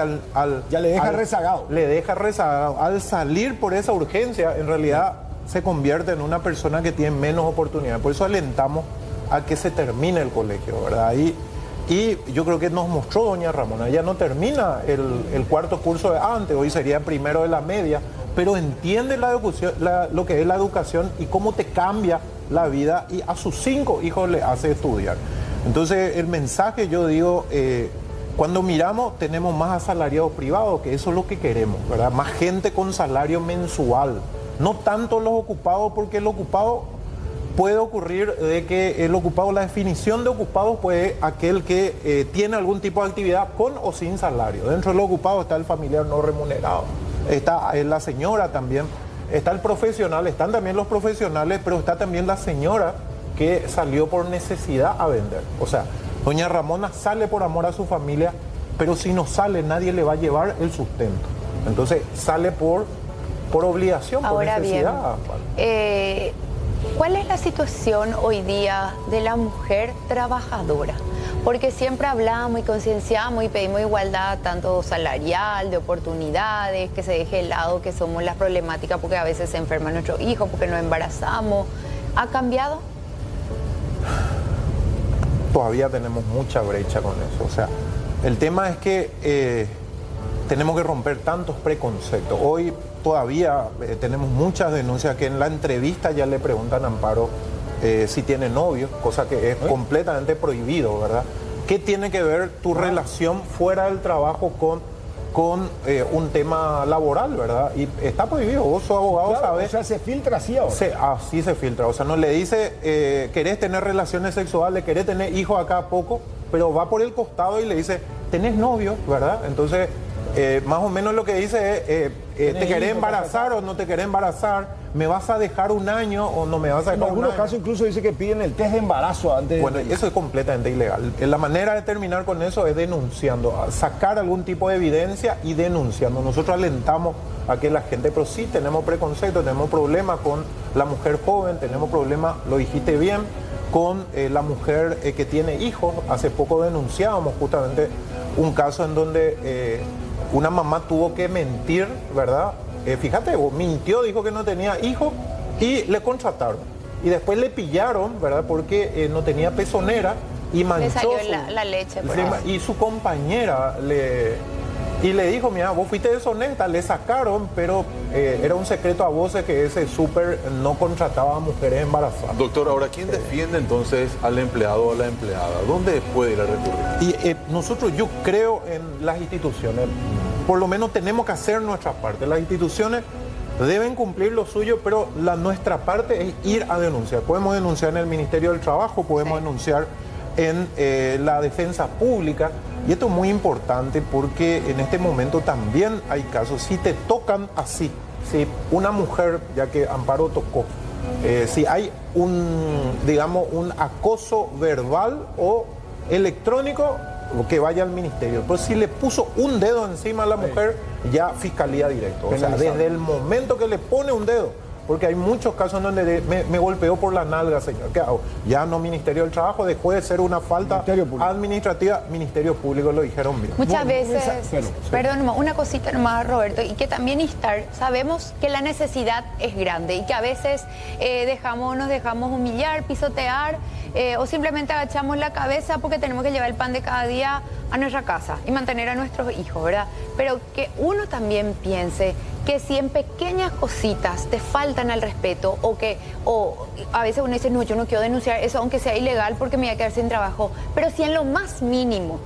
[SPEAKER 1] ya le deja rezagado.
[SPEAKER 12] Le deja rezagado. Al salir por esa urgencia, en realidad se convierte en una persona que tiene menos oportunidades. Por eso alentamos a que se termine el colegio, ¿verdad? Y yo creo que nos mostró doña Ramona, ella no termina el cuarto curso de antes, hoy sería primero de la media, pero entiende lo que es la educación y cómo te cambia la vida, y a sus 5 hijos le hace estudiar. Entonces el mensaje, yo digo, cuando miramos tenemos más asalariados privados, que eso es lo que queremos, ¿verdad? Más gente con salario mensual, no tanto los ocupados, porque el ocupado puede ocurrir de que el ocupado, la definición de ocupado puede aquel que tiene algún tipo de actividad con o sin salario. Dentro del ocupado está el familiar no remunerado, está la señora también, está el profesional, están también los profesionales, pero está también la señora que salió por necesidad a vender. O sea, doña Ramona sale por amor a su familia, pero si no sale nadie le va a llevar el sustento. Entonces sale por obligación,
[SPEAKER 8] ahora
[SPEAKER 12] por necesidad.
[SPEAKER 8] Bien, ¿cuál es la situación hoy día de la mujer trabajadora? Porque siempre hablamos y concienciamos y pedimos igualdad, tanto salarial, de oportunidades, que se deje de lado que somos las problemáticas porque a veces se enferman nuestros hijos, porque nos embarazamos. ¿Ha cambiado?
[SPEAKER 12] Todavía tenemos mucha brecha con eso. O sea, el tema es que tenemos que romper tantos preconceptos. Hoy todavía tenemos muchas denuncias que en la entrevista ya le preguntan a Amparo si tiene novio, cosa que es completamente prohibido, ¿verdad? ¿Qué tiene que ver tu relación fuera del trabajo con un tema laboral, ¿verdad? Y está prohibido, vos sos abogado,
[SPEAKER 1] claro,
[SPEAKER 12] sabés.
[SPEAKER 1] O sea, se filtra así ahora.
[SPEAKER 12] Así se filtra, o sea, no le dice, querés tener relaciones sexuales, querés tener hijos acá a poco, pero va por el costado y le dice, tenés novio, ¿verdad? Entonces, más o menos lo que dice es, ¿te querés embarazar o no te querés embarazar? ¿Me vas a dejar un año o no me vas a dejar un año?
[SPEAKER 1] En algunos casos incluso dice que piden el test de embarazo antes.
[SPEAKER 12] Bueno, eso es completamente ilegal. La manera de terminar con eso es denunciando, sacar algún tipo de evidencia y denunciando. Nosotros alentamos a que la gente, pero sí tenemos preconceptos, tenemos problemas con la mujer joven, tenemos problemas, lo dijiste bien, con la mujer que tiene hijos. Hace poco denunciábamos justamente un caso en donde una mamá tuvo que mentir, ¿verdad? Fíjate, mintió, dijo que no tenía hijos y le contrataron. Y después le pillaron, ¿verdad? Porque no tenía pezonera y manchó.
[SPEAKER 8] Le salió la leche.
[SPEAKER 12] Y su compañera le dijo, mira, vos fuiste deshonesta, le sacaron, pero era un secreto a voces que ese súper no contrataba a mujeres embarazadas.
[SPEAKER 7] Doctor, ahora, ¿quién defiende entonces al empleado o a la empleada? ¿Dónde puede ir a recurrir?
[SPEAKER 12] Y nosotros, yo creo en las instituciones. Por lo menos tenemos que hacer nuestra parte. Las instituciones deben cumplir lo suyo, pero nuestra parte es ir a denunciar. Podemos denunciar en el Ministerio del Trabajo, podemos denunciar en la defensa pública. Y esto es muy importante porque en este momento también hay casos, si te tocan así, si una mujer, ya que Amparo tocó, si hay un acoso verbal o electrónico, que vaya al ministerio. Pero si le puso un dedo encima a la mujer, ya fiscalía directo. O sea, desde el momento que le pone un dedo, porque hay muchos casos donde me golpeó por la nalga, señor. ¿Qué hago? Ya no Ministerio del Trabajo, dejó de ser una falta administrativa, Ministerio Público, lo dijeron bien.
[SPEAKER 8] Muchas veces, perdón, una cosita nomás, Roberto, y que también instar, sabemos que la necesidad es grande y que a veces nos dejamos humillar, pisotear, o simplemente agachamos la cabeza porque tenemos que llevar el pan de cada día a nuestra casa y mantener a nuestros hijos, ¿verdad? Pero que uno también piense que si en pequeñas cositas te faltan al respeto o a veces uno dice, no, yo no quiero denunciar eso aunque sea ilegal porque me voy a quedar sin trabajo, pero si en lo más mínimo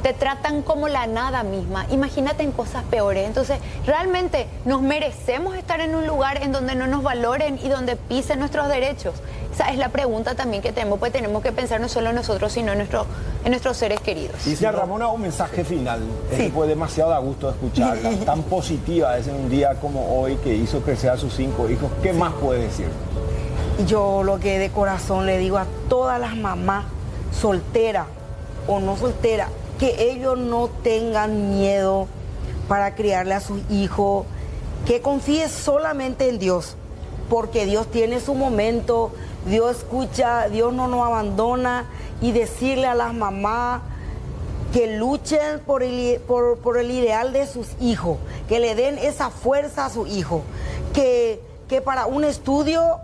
[SPEAKER 8] te tratan como la nada misma, imagínate en cosas peores. Entonces, realmente nos merecemos estar en un lugar en donde no nos valoren y donde pisen nuestros derechos. Esa es la pregunta también que tenemos, pues tenemos que pensar no solo en nosotros, sino en nuestros seres queridos.
[SPEAKER 1] Y si Ramona, un mensaje final, fue demasiado a gusto escucharla, tan positiva, es en un día como hoy que hizo crecer a sus 5 hijos. ¿Qué más puede decir?
[SPEAKER 9] Yo lo que de corazón le digo a todas las mamás, solteras o no solteras, que ellos no tengan miedo para criarle a sus hijos, que confíen solamente en Dios, porque Dios tiene su momento, Dios escucha, Dios no nos abandona, y decirle a las mamás que luchen por el ideal de sus hijos, que le den esa fuerza a su hijo, que para un estudio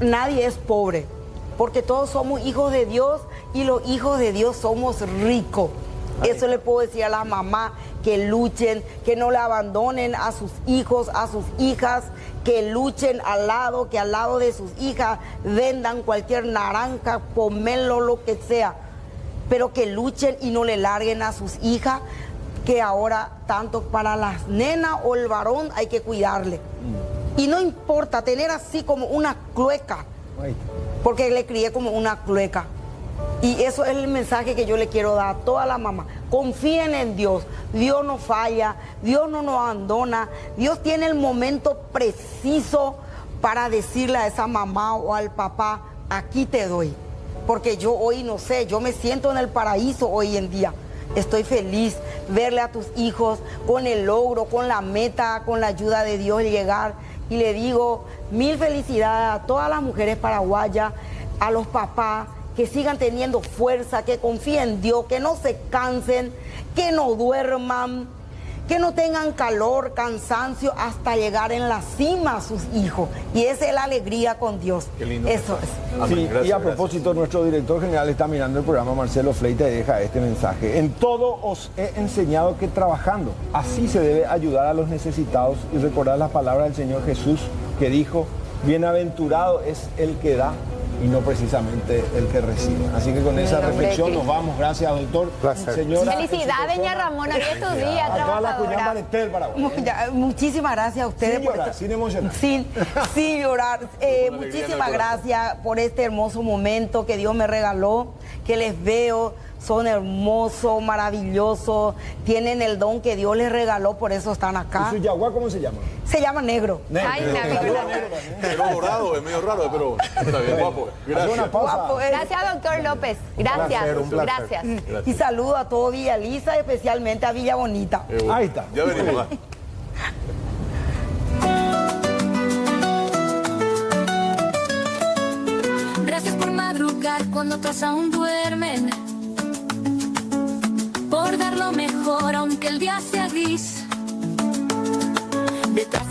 [SPEAKER 9] nadie es pobre, porque todos somos hijos de Dios y los hijos de Dios somos ricos. Eso le puedo decir a las mamás, que luchen, que no le abandonen a sus hijos, a sus hijas, que luchen que al lado de sus hijas vendan cualquier naranja, pomelo, lo que sea, pero que luchen y no le larguen a sus hijas, que ahora tanto para las nenas o el varón hay que cuidarle. Y no importa tener así como una clueca, porque le crié como una clueca. Y eso es el mensaje que yo le quiero dar a toda la mamá. Confíen en Dios. Dios no falla, Dios no nos abandona. Dios tiene el momento preciso para decirle a esa mamá o al papá, aquí te doy. Porque yo hoy no sé, yo me siento en el paraíso hoy en día. Estoy feliz verle a tus hijos con el logro, con la meta, con la ayuda de Dios llegar. Y le digo, mil felicidades a todas las mujeres paraguayas, a los papás, que sigan teniendo fuerza, que confíen en Dios, que no se cansen, que no duerman, que no tengan calor, cansancio, hasta llegar en la cima a sus hijos. Y esa es la alegría con Dios.
[SPEAKER 7] Qué lindo.
[SPEAKER 9] Eso es.
[SPEAKER 1] Sí, y a propósito, nuestro director general está mirando el programa, Marcelo Fleita, y deja este mensaje. En todo os he enseñado que trabajando, así se debe ayudar a los necesitados y recordar las palabras del Señor Jesús, que dijo, bienaventurado es el que da y no precisamente el que recibe. Así que con esa reflexión nos vamos. Gracias, doctor. Señora,
[SPEAKER 8] felicidades, doña Ramona, que es tu día, trabajadora.
[SPEAKER 9] Muchísimas gracias a ustedes.
[SPEAKER 1] Sin llorar, sin emocionar.
[SPEAKER 9] Sin llorar. Muchísimas gracias por este hermoso momento que Dios me regaló, que les veo. Son hermosos, maravillosos, tienen el don que Dios les regaló, por eso están acá.
[SPEAKER 1] ¿Y su yagua cómo se llama?
[SPEAKER 9] Se llama negro.
[SPEAKER 7] Negro dorado, es medio raro, pero está bien, guapo. Gracias.
[SPEAKER 8] Gracias, doctor López. Gracias. Gracias.
[SPEAKER 9] Y saludo a todo Villa Elisa, especialmente a Villa Bonita.
[SPEAKER 1] Ahí está.
[SPEAKER 7] Ya venimos.
[SPEAKER 3] Gracias por madrugar cuando otros aún duermen, por dar lo mejor aunque el día sea gris. Detrás